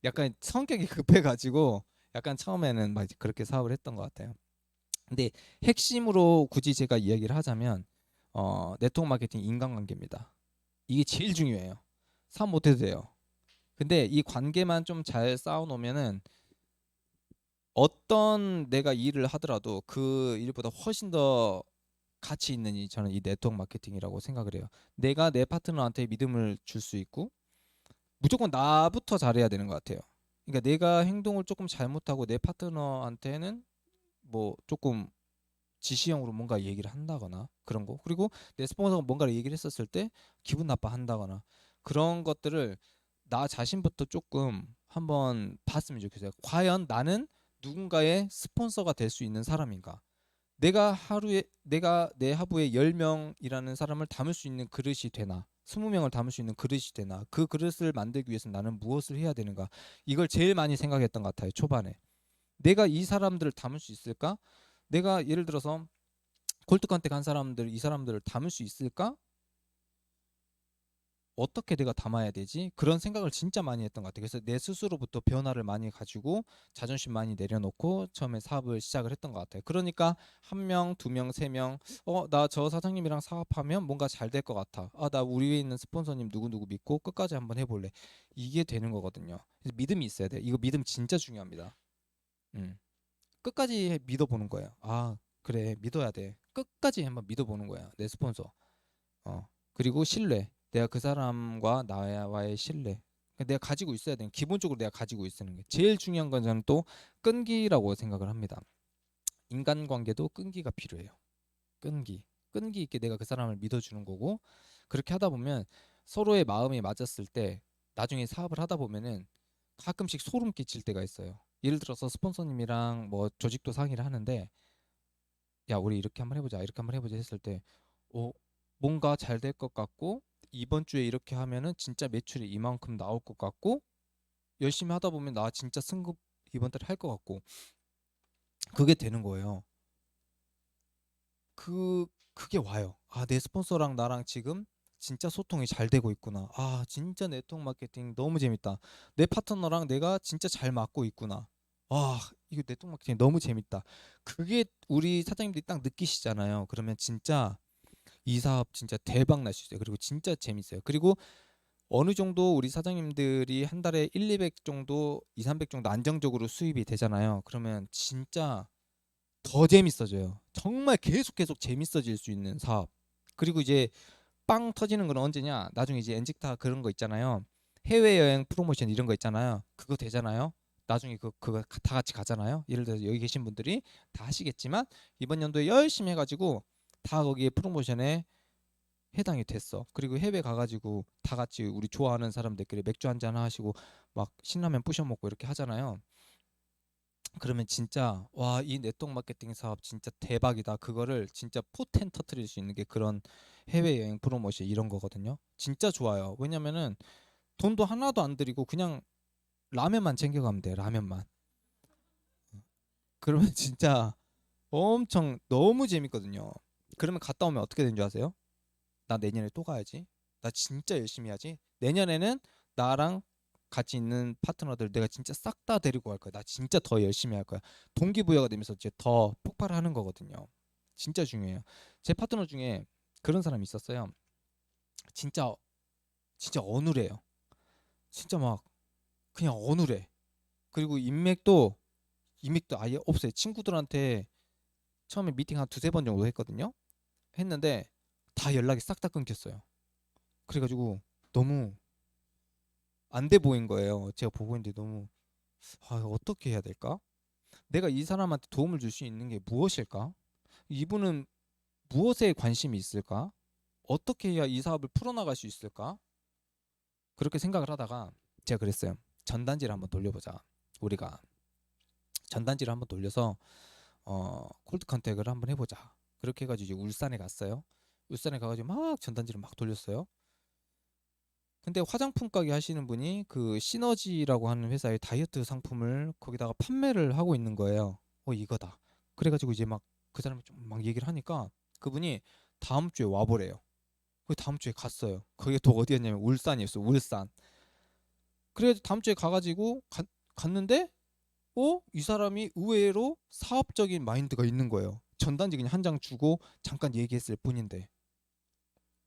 약간 성격이 급해가지고 약간 처음에는 막 그렇게 사업을 했던 것 같아요. 근데 핵심으로 굳이 제가 이야기를 하자면 네트워크 마케팅 인간관계입니다. 이게 제일 중요해요. 사업 못해도 돼요. 근데 이 관계만 좀 잘 쌓아놓으면은 어떤 내가 일을 하더라도 그 일보다 훨씬 더 가치 있는 이 저는 이 네트워크 마케팅이라고 생각을 해요. 내가 내 파트너한테 믿음을 줄 수 있고 무조건 나부터 잘해야 되는 것 같아요. 그러니까 내가 행동을 조금 잘못하고 내 파트너한테는 뭐 조금 지시형으로 뭔가 얘기를 한다거나 그런 거, 그리고 내 스폰서가 뭔가를 얘기를 했었을 때 기분 나빠한다거나 그런 것들을 나 자신부터 조금 한번 봤으면 좋겠어요. 과연 나는 누군가의 스폰서가 될 수 있는 사람인가? 내가 내 하부에 10명이라는 사람을 담을 수 있는 그릇이 되나? 20명을 담을 수 있는 그릇이 되나? 그 그릇을 만들기 위해서 나는 무엇을 해야 되는가? 이걸 제일 많이 생각했던 것 같아요. 초반에. 내가 이 사람들을 담을 수 있을까? 내가 예를 들어서 콜드 컨택 한 사람들, 이 사람들을 담을 수 있을까? 어떻게 내가 담아야 되지? 그런 생각을 진짜 많이 했던 것 같아요. 그래서 내 스스로부터 변화를 많이 가지고 자존심 많이 내려놓고 처음에 사업을 시작을 했던 것 같아요. 그러니까 한 명, 두 명, 세 명, 나 저 사장님이랑 사업하면 뭔가 잘 될 것 같아. 나 우리 위에 있는 스폰서님 누구누구 믿고 끝까지 한번 해볼래. 이게 되는 거거든요. 그래서 믿음이 있어야 돼요. 이거 믿음 진짜 중요합니다. 음. 끝까지 믿어보는 거예요. 그래, 믿어야 돼. 끝까지 한번 믿어보는 거야, 내 스폰서. 그리고 신뢰. 내가 그 사람과 나와의 신뢰. 그러니까 내가 가지고 있어야 돼. 기본적으로 내가 가지고 있는 게 제일 중요한 건 저는 또 끈기라고 생각을 합니다. 인간관계도 끈기가 필요해요. 끈기. 끈기 있게 내가 그 사람을 믿어주는 거고, 그렇게 하다 보면 서로의 마음이 맞았을 때 나중에 사업을 하다 보면은 가끔씩 소름 끼칠 때가 있어요. 예를 들어서 스폰서님이랑 뭐 조직도 상의를 하는데, 야 우리 이렇게 한번 해보자, 이렇게 한번 해보자 했을 때 어, 뭔가 잘 될 것 같고, 이번 주에 이렇게 하면은 진짜 매출이 이만큼 나올 것 같고, 열심히 하다 보면 나 진짜 승급 이번 달에 할 것 같고, 그게 되는 거예요. 그게 와요. 내 스폰서랑 나랑 지금 진짜 소통이 잘 되고 있구나. 진짜 네트워크 마케팅 너무 재밌다. 내 파트너랑 내가 진짜 잘 맞고 있구나. 이거 네트워크 마케팅 너무 재밌다. 그게 우리 사장님들이 딱 느끼시잖아요. 그러면 진짜 이 사업 진짜 대박 날 수 있어요. 그리고 진짜 재밌어요. 그리고 어느 정도 우리 사장님들이 한 달에 1, 200 정도, 2, 300 정도 안정적으로 수입이 되잖아요. 그러면 진짜 더 재밌어져요. 정말 계속 재밌어질 수 있는 사업. 그리고 이제 빵 터지는 건 언제냐? 나중에 이제 엔직타 그런 거 있잖아요. 해외여행 프로모션 이런 거 있잖아요. 그거 되잖아요. 나중에 그거 다 같이 가잖아요. 예를 들어서 여기 계신 분들이 다 하시겠지만 이번 연도에 열심히 해가지고 다 거기에 프로모션에 해당이 됐어. 그리고 해외 가가지고 다 같이 우리 좋아하는 사람들끼리 맥주 한잔 하시고 막 신라면 부셔 먹고 이렇게 하잖아요. 그러면 진짜 와, 이 네트워크 마케팅 사업 진짜 대박이다. 그거를 진짜 포텐 터트릴 수 있는 게 그런 해외여행 프로모션 이런 거거든요. 진짜 좋아요. 왜냐면은 돈도 하나도 안 들이고 그냥 라면만 챙겨가면 돼. 라면만. 그러면 진짜 엄청 너무 재밌거든요. 그러면 갔다 오면 어떻게 되는 줄 아세요? 나 내년에 또 가야지. 나 진짜 열심히 해야지. 내년에는 나랑 같이 있는 파트너들 내가 진짜 싹 다 데리고 갈 거야. 나 진짜 더 열심히 할 거야. 동기부여가 되면서 이제 더 폭발하는 거거든요. 진짜 중요해요. 제 파트너 중에 그런 사람이 있었어요. 진짜 진짜 어눌해요. 진짜 막 그냥 어눌해. 그리고 인맥도 아예 없어요. 친구들한테 처음에 미팅 한 두세 번 정도 했거든요. 했는데 다 연락이 싹 다 끊겼어요. 그래가지고 너무 안 돼 보인 거예요. 제가 보고 있는데 너무 어떻게 해야 될까? 내가 이 사람한테 도움을 줄 수 있는 게 무엇일까? 이분은 무엇에 관심이 있을까? 어떻게 해야 이 사업을 풀어나갈 수 있을까? 그렇게 생각을 하다가 제가 그랬어요. 전단지를 한번 돌려보자. 우리가 전단지를 한번 돌려서 콜드 컨택을 한번 해보자. 그렇게 해가지고 이제 울산에 갔어요. 울산에 가가지고 막 전단지를 막 돌렸어요. 근데 화장품 가게 하시는 분이 그 시너지라고 하는 회사의 다이어트 상품을 거기다가 판매를 하고 있는 거예요. 이거다. 그래가지고 이제 막 그 사람이 좀 막 얘기를 하니까 그분이 다음 주에 와보래요. 그 다음 주에 갔어요. 그게 또 어디였냐면 울산이었어. 울산. 그래서 다음 주에 가가지고 갔는데 이 사람이 의외로 사업적인 마인드가 있는 거예요. 전단지 그냥 한 장 주고 잠깐 얘기했을 뿐인데.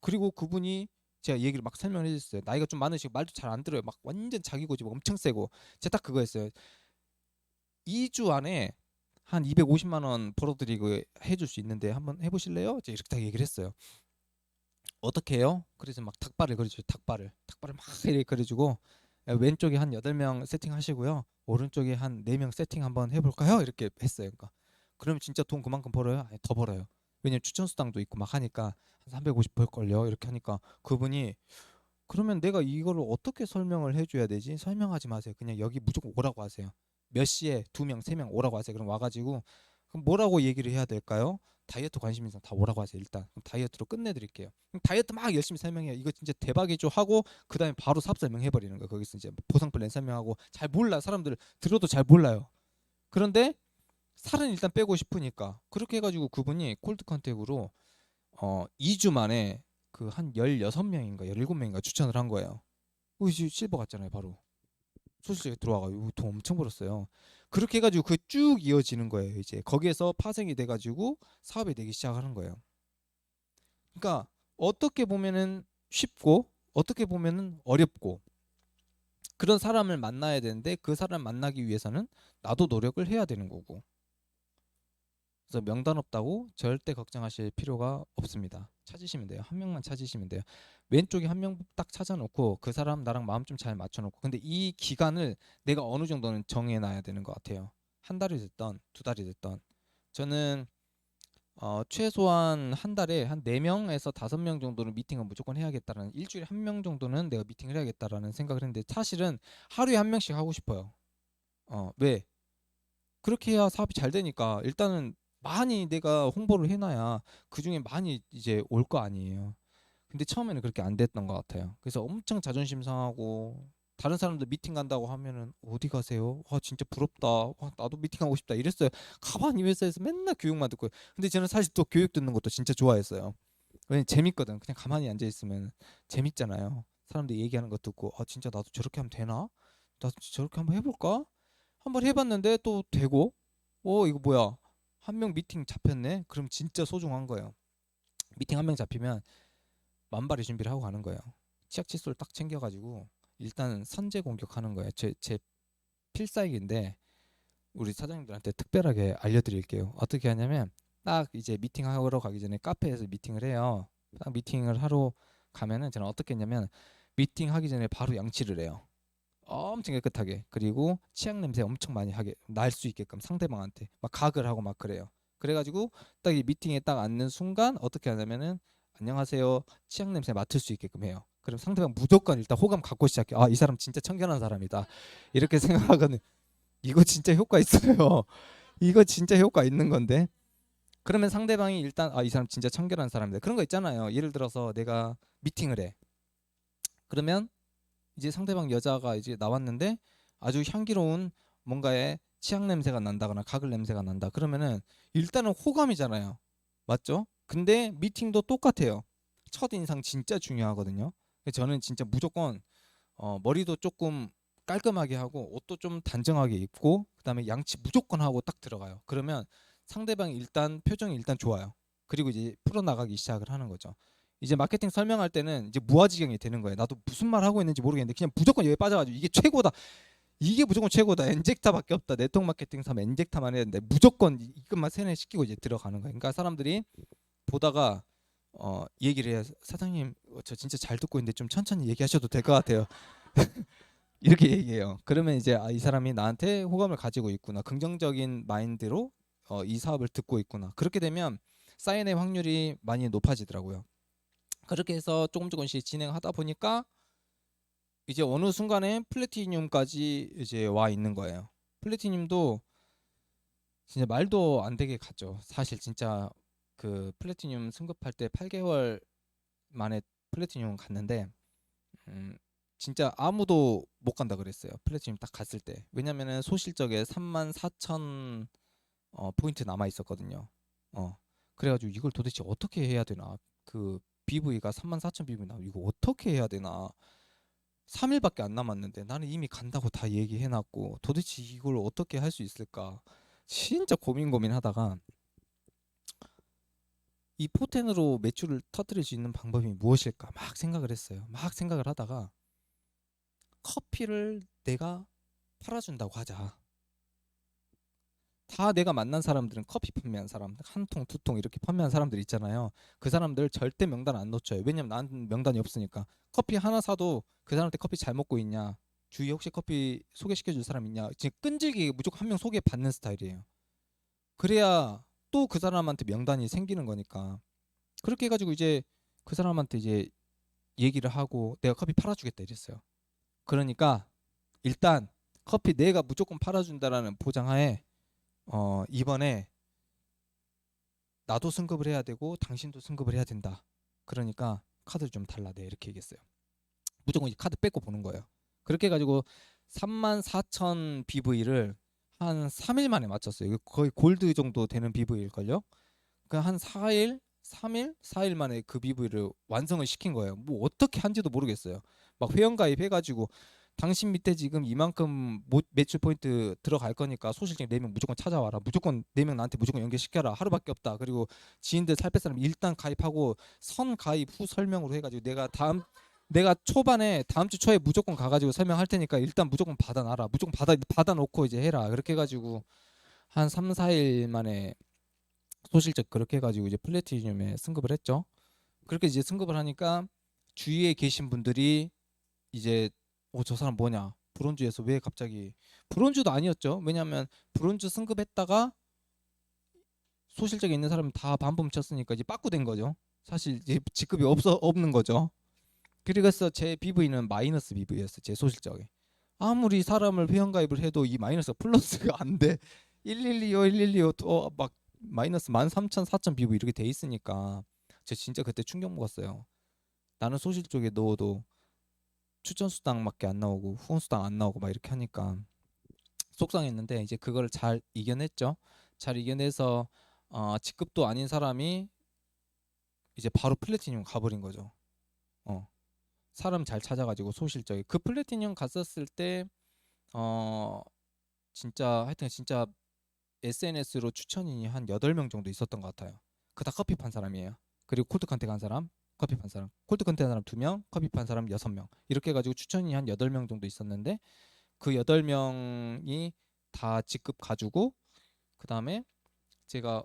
그리고 그분이 제가 얘기를 막 설명을 해줬어요. 나이가 좀 많으시고 말도 잘 안 들어요. 막 완전 자기 고집 엄청 세고. 제가 딱 그거였어요. 2주 안에 한 250만 원 벌어들이고 해줄 수 있는데 한번 해보실래요? 제가 이렇게 딱 얘기를 했어요. 어떻게 해요? 그래서 막 닭발을 그려줘요. 닭발을 막 이렇게 그려주고 왼쪽에 한 8명 세팅하시고요. 오른쪽에 한 4명 세팅 한번 해볼까요? 이렇게 했어요. 그러니까 그러면 진짜 돈 그만큼 벌어요? 아니, 더 벌어요. 왜냐면 추천 수당도 있고 막 하니까 한 350 벌걸요. 이렇게 하니까 그분이 그러면 내가 이거를 어떻게 설명을 해줘야 되지? 설명하지 마세요. 그냥 여기 무조건 오라고 하세요. 몇 시에 2명, 3명 오라고 하세요. 그럼 와가지고 그럼 뭐라고 얘기를 해야 될까요? 다이어트 관심 있는 사람 다 오라고 하세요. 일단 그럼 다이어트로 끝내드릴게요. 그럼 다이어트 막 열심히 설명해요. 이거 진짜 대박이죠 하고 그 다음에 바로 사업 설명해버리는 거예요. 거기서 이제 보상 플랜 설명하고 잘 몰라 사람들 들어도 잘 몰라요. 그런데 살은 일단 빼고 싶으니까 그렇게 해가지고 그분이 콜드 컨택으로 2주 만에 그 한 16명인가 17명인가 추천을 한 거예요. 이제 실버 갔잖아요 바로. 소식이 들어와가지고 돈 엄청 벌었어요. 그렇게 해가지고 그 쭉 이어지는 거예요. 이제 거기에서 파생이 돼가지고 사업이 되기 시작하는 거예요. 그러니까 어떻게 보면은 쉽고 어떻게 보면은 어렵고 그런 사람을 만나야 되는데 그 사람 만나기 위해서는 나도 노력을 해야 되는 거고. 그래서 명단 없다고 절대 걱정하실 필요가 없습니다. 찾으시면 돼요. 한 명만 찾으시면 돼요. 왼쪽에 한 명 딱 찾아놓고 그 사람 나랑 마음 좀 잘 맞춰놓고 근데 이 기간을 내가 어느 정도는 정해놔야 되는 것 같아요. 한 달이 됐던 2달이 됐던 저는 최소한 한 달에 한 4명에서 5명 정도는 미팅을 무조건 해야겠다라는 일주일에 한 명 정도는 내가 미팅을 해야겠다라는 생각을 했는데 사실은 하루에 한 명씩 하고 싶어요. 왜? 그렇게 해야 사업이 잘 되니까 일단은 많이 내가 홍보를 해놔야 그 중에 많이 이제 올 거 아니에요. 근데 처음에는 그렇게 안 됐던 것 같아요. 그래서 엄청 자존심 상하고 다른 사람들 미팅 간다고 하면은 어디 가세요? 진짜 부럽다. 나도 미팅하고 싶다. 이랬어요. 가만히 회사에서 맨날 교육만 듣고. 근데 저는 사실 또 교육 듣는 것도 진짜 좋아했어요. 왜냐면 재밌거든. 그냥 가만히 앉아 있으면 재밌잖아요. 사람들이 얘기하는 거 듣고 진짜 나도 저렇게 하면 되나? 나도 저렇게 한번 해볼까? 한번 해봤는데 또 되고 이거 뭐야 한 명 미팅 잡혔네 그럼 진짜 소중한 거예요. 미팅 한 명 잡히면 만발의 준비를 하고 가는 거예요. 치약 칫솔 딱 챙겨가지고 일단 선제 공격하는 거예요. 제 필살기인데 우리 사장님들한테 특별하게 알려드릴게요. 어떻게 하냐면 딱 이제 미팅하러 가기 전에 카페에서 미팅을 해요. 딱 미팅을 하러 가면은 저는 어떻게 했냐면 미팅하기 전에 바로 양치를 해요. 엄청 깨끗하게. 그리고 치약 냄새 엄청 많이 하게 날 수 있게끔 상대방한테 막 각을 하고 막 그래요. 그래가지고 딱 이 미팅에 딱 앉는 순간 어떻게 하냐면은 안녕하세요 치약 냄새 맡을 수 있게끔 해요. 그럼 상대방 무조건 일단 호감 갖고 시작해. 이 사람 진짜 청결한 사람이다 이렇게 생각하거든. 이거 진짜 효과 있어요. 이거 진짜 효과 있는 건데. 그러면 상대방이 일단 이 사람 진짜 청결한 사람이다 그런 거 있잖아요. 예를 들어서 내가 미팅을 해. 그러면 이제 상대방 여자가 이제 나왔는데 아주 향기로운 뭔가의 치약 냄새가 난다거나 가글 냄새가 난다. 그러면은 일단은 호감이잖아요. 맞죠? 근데 미팅도 똑같아요. 첫 인상 진짜 중요하거든요. 그래서 저는 진짜 무조건 머리도 조금 깔끔하게 하고 옷도 좀 단정하게 입고 그다음에 양치 무조건 하고 딱 들어가요. 그러면 상대방이 일단 표정이 일단 좋아요. 그리고 이제 풀어나가기 시작을 하는 거죠. 이제 마케팅 설명할 때는 이제 무아지경이 되는 거예요. 나도 무슨 말 하고 있는지 모르겠는데 그냥 무조건 여기 빠져가지고 이게 최고다. 이게 무조건 최고다. 엔젝타밖에 없다. 네트워크 마케팅 사면 엔젝타만 해야 되는데 무조건 이것만 세뇌시키고 이제 들어가는 거예요. 그러니까 사람들이 보다가 얘기를 해요. 사장님 저 진짜 잘 듣고 있는데 좀 천천히 얘기하셔도 될 것 같아요. 이렇게 얘기해요. 그러면 이제 이 사람이 나한테 호감을 가지고 있구나. 긍정적인 마인드로 이 사업을 듣고 있구나. 그렇게 되면 사인의 확률이 많이 높아지더라고요. 그렇게 해서 조금씩 진행하다 보니까 이제 어느 순간에 플래티늄까지 이제 와 있는 거예요. 플래티늄도 진짜 말도 안 되게 갔죠. 사실 진짜 그 플래티늄 승급할 때 8개월 만에 플래티늄 갔는데 음, 진짜 아무도 못 간다 그랬어요. 플래티늄 딱 갔을 때. 왜냐면은 소실적에 34,000 포인트 남아 있었거든요. 어. 그래가지고 이걸 도대체 어떻게 해야 되나? 그 BV가 34,000 BV 나 이거 어떻게 해야 되나? 3일밖에 안 남았는데 나는 이미 간다고 다 얘기해놨고 도대체 이걸 어떻게 할 수 있을까? 진짜 고민하다가 이 포텐으로 매출을 터뜨릴 수 있는 방법이 무엇일까? 막 생각을 했어요. 막 생각을 하다가 커피를 내가 팔아준다고 하자. 다 내가 만난 사람들은 커피 판매한 사람, 한 통, 두 통 이렇게 판매한 사람들 있잖아요. 그 사람들 절대 명단 안 놓쳐요. 왜냐면 난 명단이 없으니까. 커피 하나 사도 그 사람한테 커피 잘 먹고 있냐, 주위에 혹시 커피 소개시켜 줄 사람 있냐, 지금 끈질기게 무조건 한 명 소개 받는 스타일이에요. 그래야 또 그 사람한테 명단이 생기는 거니까. 그렇게 해가지고 이제 그 사람한테 이제 얘기를 하고 내가 커피 팔아주겠다 이랬어요. 그러니까 일단 커피 내가 무조건 팔아준다라는 보장하에 이번에 나도 승급을 해야 되고 당신도 승급을 해야 된다. 그러니까 카드를 좀 달라. 네, 이렇게 얘기했어요. 무조건 이 카드 뺏고 보는 거예요. 그렇게 해가지고 34,000 BV를 한 3일 만에 맞췄어요. 이거 거의 골드 정도 되는 BV일걸요. 그한 4일, 3일, 4일 만에 그 BV를 완성을 시킨 거예요. 뭐 어떻게 한지도 모르겠어요. 막 회원가입 해가지고 당신 밑에 지금 이만큼 매출 포인트 들어갈 거니까 소실적 4명 무조건 찾아와라. 무조건 4명 나한테 무조건 연결시켜라. 하루밖에 없다. 그리고 지인들 살 뺄 사람 일단 가입하고 선 가입 후 설명으로 해가지고 내가 초반에 다음 주 초에 무조건 가가지고 설명할 테니까 일단 무조건 받아놔라. 무조건 받아놓고 이제 해라. 그렇게 해가지고 한 3, 4일 만에 소실적 그렇게 해가지고 이제 플래티늄에 승급을 했죠. 그렇게 이제 승급을 하니까 주위에 계신 분들이 이제 저 사람 뭐냐? 브론즈에서 왜 갑자기 브론즈도 아니었죠. 왜냐하면 브론즈 승급했다가 소실적에 있는 사람 다 반품 쳤으니까 이제 빠꾸된 거죠. 사실 이제 직급이 없는 거죠. 그래서 제 BV는 마이너스 BV였어요. 제 소실적에. 아무리 사람을 회원가입을 해도 이 마이너스가 플러스가 안 돼. 1125, 1125 막 마이너스 13,000, 4,000 BV 이렇게 돼 있으니까 저 진짜 그때 충격 먹었어요. 나는 소실 쪽에 넣어도 추천 수당밖에 안 나오고 후원 수당 안 나오고 막 이렇게 하니까 속상했는데 이제 그걸 잘 이겨냈죠. 잘 이겨내서 직급도 아닌 사람이 이제 바로 플래티늄 가버린 거죠. 어, 사람 잘 찾아가지고 소실적에 그 플래티늄 갔었을 때 어, 진짜 하여튼 진짜 SNS로 추천인이 한 8명 정도 있었던 것 같아요. 그 다 커피 판 사람이에요. 그리고 콜드 컨택 한 사람, 커피 판 사람, 콜드 컨택 한 사람 2명, 커피 판 사람 6명. 이렇게 해가지고 추천인이 한 8명 정도 있었는데 그 8명이 다 직급 가지고 그 다음에 제가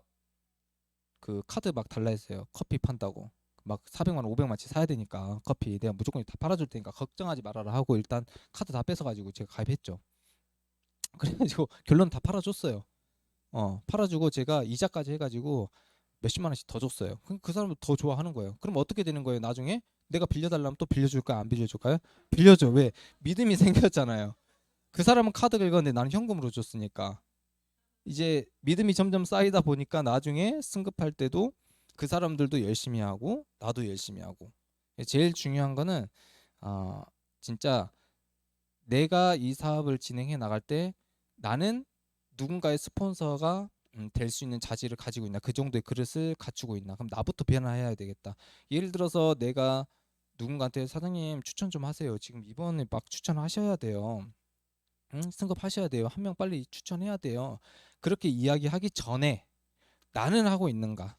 그 카드 막 달라 했어요. 커피 판다고. 막 400만 원, 500만치 사야 되니까 커피 내가 무조건 다 팔아줄 테니까 걱정하지 말아라 하고 일단 카드 다 뺏어가지고 제가 가입했죠. 그래가지고 결론 다 팔아줬어요. 팔아주고 제가 이자까지 해가지고 몇십만 원씩 더 줬어요. 그 사람도 더 좋아하는 거예요. 그럼 어떻게 되는 거예요? 나중에 내가 빌려달라면 또 빌려줄까요? 안 빌려줄까요? 빌려줘. 왜? 믿음이 생겼잖아요. 그 사람은 카드 긁었는데 나는 현금으로 줬으니까. 이제 믿음이 점점 쌓이다 보니까 나중에 승급할 때도 그 사람들도 열심히 하고 나도 열심히 하고. 제일 중요한 거는 아 진짜 내가 이 사업을 진행해 나갈 때 나는 누군가의 스폰서가 될 수 있는 자질을 가지고 있나, 그 정도의 그릇을 갖추고 있나. 그럼 나부터 변화해야 되겠다. 예를 들어서 내가 누군가한테 사장님 추천 좀 하세요. 지금 이번에 막 추천하셔야 돼요. 승급하셔야 돼요. 한 명 빨리 추천해야 돼요. 그렇게 이야기하기 전에 나는 하고 있는가?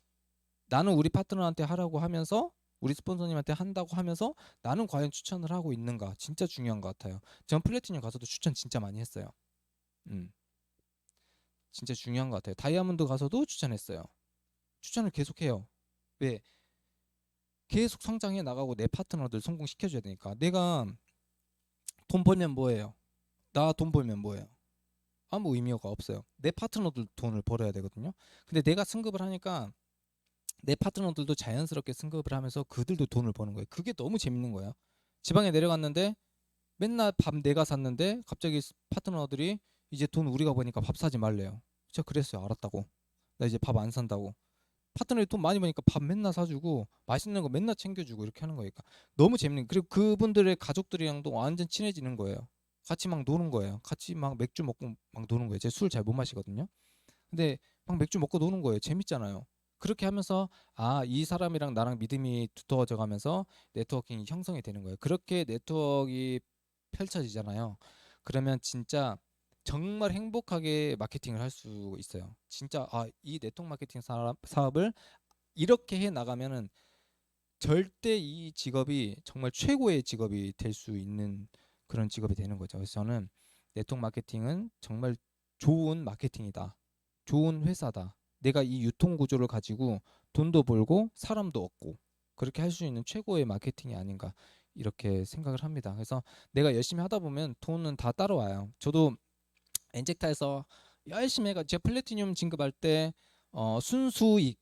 나는 우리 파트너한테 하라고 하면서 우리 스폰서님한테 한다고 하면서 나는 과연 추천을 하고 있는가? 진짜 중요한 것 같아요. 전 플래티늄 가서도 추천 진짜 많이 했어요. 음, 진짜 중요한 것 같아요. 다이아몬드 가서도 추천했어요. 추천을 계속해요. 왜? 계속 성장해 나가고 내 파트너들 성공시켜줘야 되니까. 내가 돈 벌면 뭐예요? 나 돈 벌면 뭐예요? 아무 의미가 없어요. 내 파트너들 돈을 벌어야 되거든요. 근데 내가 승급을 하니까 내 파트너들도 자연스럽게 승급을 하면서 그들도 돈을 버는 거예요. 그게 너무 재밌는 거예요. 지방에 내려갔는데 맨날 밥 내가 샀는데 갑자기 파트너들이 이제 돈 우리가 버니까 밥 사지 말래요. 진짜 그랬어요. 알았다고. 나 이제 밥 안 산다고. 파트너이 돈 많이 버니까 밥 맨날 사주고 맛있는 거 맨날 챙겨주고 이렇게 하는 거니까 너무 재밌는. 그리고 그분들의 가족들이랑도 완전 친해지는 거예요. 같이 막 노는 거예요. 같이 막 맥주 먹고 막 노는 거예요. 제가 술 잘 못 마시거든요. 근데 막 맥주 먹고 노는 거예요. 재밌잖아요. 그렇게 하면서 이 사람이랑 나랑 믿음이 두터워져 가면서 네트워킹이 형성이 되는 거예요. 그렇게 네트워크가 펼쳐지잖아요. 그러면 진짜 정말 행복하게 마케팅을 할 수 있어요. 진짜 이 네트워크 마케팅 사업을 이렇게 해 나가면은 절대 이 직업이 정말 최고의 직업이 될 수 있는 그런 직업이 되는 거죠. 그래서 저는 네트워크 마케팅은 정말 좋은 마케팅이다. 좋은 회사다. 내가 이 유통 구조를 가지고 돈도 벌고 사람도 얻고 그렇게 할 수 있는 최고의 마케팅이 아닌가 이렇게 생각을 합니다. 그래서 내가 열심히 하다 보면 돈은 다 따라와요. 저도 엔젝타에서 열심히 해가 제가 플래티늄 진급할 때 순수익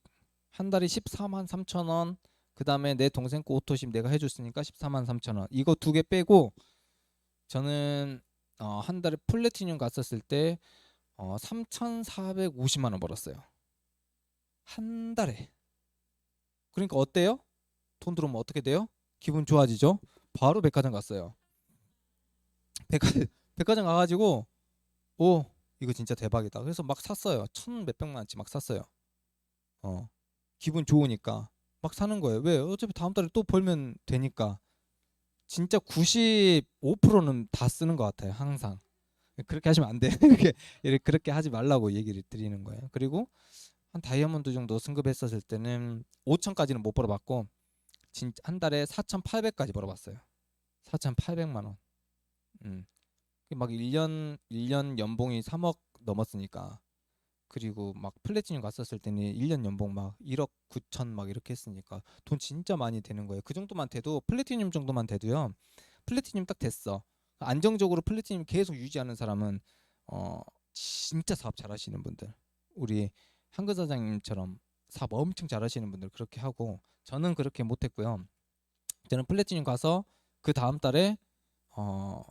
한 달에 14만 3천 원. 그 다음에 내 동생 거 오토십 내가 해줬으니까 14만 3천 원. 이거 두 개 빼고 저는 한 달에 플래티늄 갔었을 때 3,450만 원 벌었어요. 한 달에. 그러니까 어때요? 돈 들어오면 어떻게 돼요? 기분 좋아지죠? 바로 백화점 갔어요. 백화점 가가지고 오 이거 진짜 대박이다. 그래서 막 샀어요. 천 몇백만 원치 막 샀어요. 어 기분 좋으니까 막 사는 거예요. 왜? 어차피 다음 달에 또 벌면 되니까. 진짜 95%는 다 쓰는 것 같아요. 항상. 그렇게 하시면 안 돼. 그렇게 하지 말라고 얘기를 드리는 거예요. 그리고 한 다이아몬드 정도 승급했었을 때는 5천까지는 못 벌어봤고 진짜 한 달에 4,800까지 벌어봤어요. 4,800만 원. 음. 막 1년 연봉이 3억 넘었으니까. 그리고 막 플래티늄 갔었을 때는 1년 연봉 막 1억 9천 막 이렇게 했으니까 돈 진짜 많이 되는 거예요. 그 정도만 돼도 플래티늄 정도만 돼도요. 플래티늄 딱 됐어. 안정적으로 플래티늄 계속 유지하는 사람은 어 진짜 사업 잘하시는 분들. 우리 한근 사장님처럼 사업 엄청 잘하시는 분들 그렇게 하고 저는 그렇게 못했고요. 저는 플래티늄 가서 그 다음 달에 어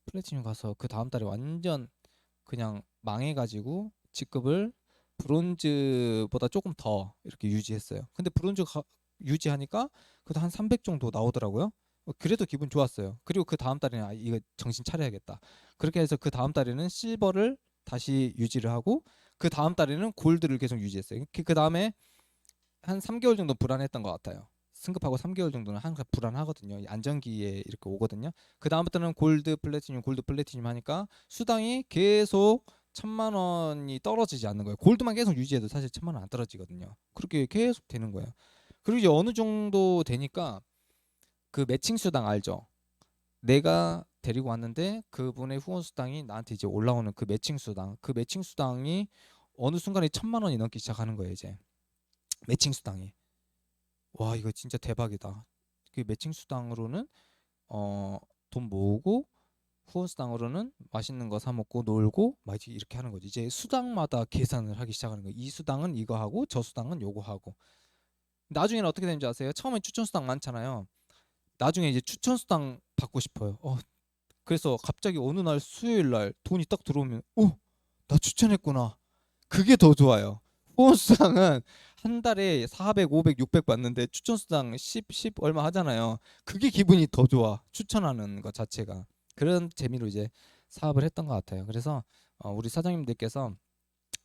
플래티늄 가서 그 다음 달에 완전 그냥 망해가지고 직급을 브론즈보다 조금 더 이렇게 유지했어요. 근데 유지하니까 그래도 한 300 정도 나오더라고요. 그래도 기분 좋았어요. 그리고 그 다음 달에는 이거 정신 차려야겠다. 그렇게 해서 그 다음 달에는 실버를 다시 유지를 하고 그 다음 달에는 골드를 계속 유지했어요. 그 다음에 한 3개월 정도 불안했던 것 같아요. 승급하고 3개월 정도는 항상 불안하거든요. 안정기에 이렇게 오거든요. 그 다음부터는 골드 플래티늄 하니까 수당이 계속 1,000만 원이 떨어지지 않는 거예요. 골드만 계속 유지해도 사실 1,000만 원 안 떨어지거든요. 그렇게 계속 되는 거예요. 그리고 이제 어느 정도 되니까 그 매칭 수당 알죠? 내가 데리고 왔는데 그분의 후원 수당이 나한테 이제 올라오는 그 매칭 수당이 어느 순간에 1,000만 원이 넘기 시작하는 거예요. 이제 매칭 수당이. 와 이거 진짜 대박이다. 그 매칭 수당으로는 어, 돈 모으고 후원 수당으로는 맛있는 거 사 먹고 놀고 막 이렇게 하는 거지. 이제 수당마다 계산을 하기 시작하는 거예요. 이 수당은 이거 하고 저 수당은 요거 하고. 나중에는 어떻게 되는지 아세요? 처음에 추천 수당 많잖아요. 나중에 이제 추천 수당 받고 싶어요. 그래서 갑자기 어느 날 수요일 날 돈이 딱 들어오면 나 추천했구나. 그게 더 좋아요. 후원 수당은 한 달에 400, 500, 600 받는데 추천 수당 10 얼마 하잖아요. 그게 기분이 더 좋아. 추천하는 것 자체가. 그런 재미로 이제 사업을 했던 것 같아요. 그래서 우리 사장님들께서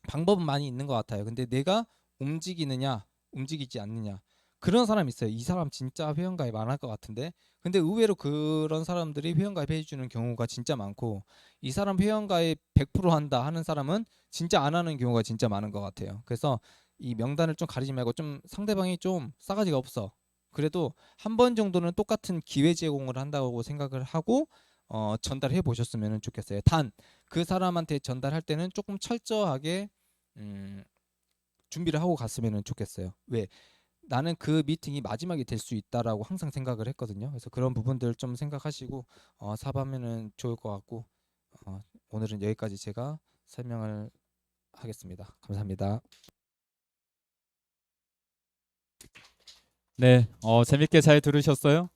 방법은 많이 있는 것 같아요. 근데 내가 움직이느냐, 움직이지 않느냐. 그런 사람 있어요. 이 사람 진짜 회원가입 안 할 것 같은데. 근데 의외로 그런 사람들이 회원가입 해주는 경우가 진짜 많고, 이 사람 회원가입 100% 한다 하는 사람은 진짜 안 하는 경우가 진짜 많은 것 같아요. 그래서 이 명단을 좀 가리지 말고 좀 상대방이 좀 싸가지가 없어. 그래도 한 번 정도는 똑같은 기회 제공을 한다고 생각을 하고 전달해 보셨으면 좋겠어요. 단 그 사람한테 전달할 때는 조금 철저하게 음, 준비를 하고 갔으면 좋겠어요. 왜? 나는 그 미팅이 마지막이 될 수 있다라고 항상 생각을 했거든요. 그래서 그런 부분들 좀 생각하시고 사업하면은 좋을 것 같고 오늘은 여기까지 제가 설명을 하겠습니다. 감사합니다. 네, 재밌게 잘 들으셨어요?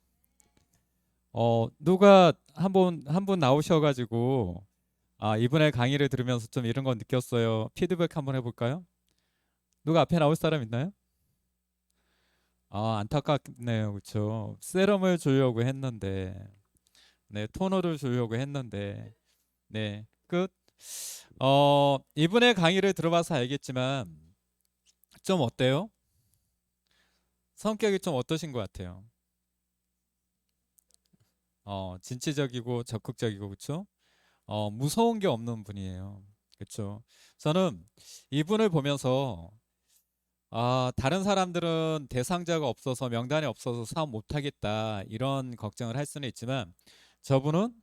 누가 한 분 나오셔가지고 이번에 강의를 들으면서 좀 이런 거 느꼈어요. 피드백 한번 해볼까요? 누가 앞에 나올 사람 있나요? 안타깝네요. 그렇죠. 세럼을 주려고 했는데, 네, 토너를 주려고 했는데, 네, 끝. 이번에 강의를 들어봐서 알겠지만 좀 어때요? 성격이 좀 어떠신 것 같아요? 진취적이고 적극적이고 그렇죠? 무서운 게 없는 분이에요. 그렇죠? 저는 이분을 보면서 다른 사람들은 대상자가 없어서 명단이 없어서 사업 못하겠다 이런 걱정을 할 수는 있지만 저분은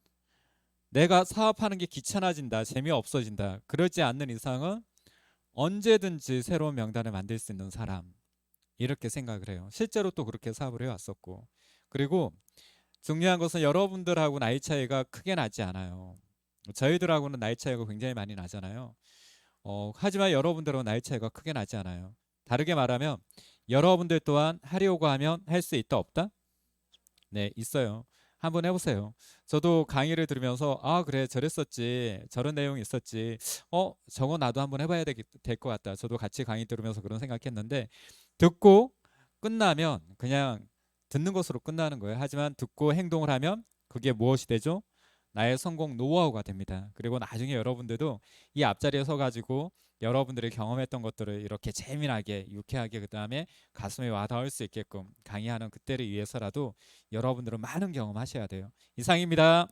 내가 사업하는 게 귀찮아진다, 재미없어진다. 그러지 않는 이상은 언제든지 새로운 명단을 만들 수 있는 사람 이렇게 생각을 해요. 실제로 또 그렇게 사업을 해왔었고 그리고 중요한 것은 여러분들하고 나이 차이가 크게 나지 않아요. 저희들하고는 나이 차이가 굉장히 많이 나잖아요. 하지만 여러분들하고 나이 차이가 크게 나지 않아요. 다르게 말하면 여러분들 또한 하려고 하면 할 수 있다 없다? 네, 있어요. 한번 해보세요. 저도 강의를 들으면서 그래 저랬었지 저런 내용이 있었지 저거 나도 한번 해봐야 될 것 같다. 저도 같이 강의 들으면서 그런 생각했는데 듣고 끝나면 그냥 듣는 것으로 끝나는 거예요. 하지만 듣고 행동을 하면 그게 무엇이 되죠? 나의 성공 노하우가 됩니다. 그리고 나중에 여러분들도 이 앞자리에 서가지고 여러분들이 경험했던 것들을 이렇게 재미나게 유쾌하게 그 다음에 가슴에 와닿을 수 있게끔 강의하는 그때를 위해서라도 여러분들은 많은 경험하셔야 돼요. 이상입니다.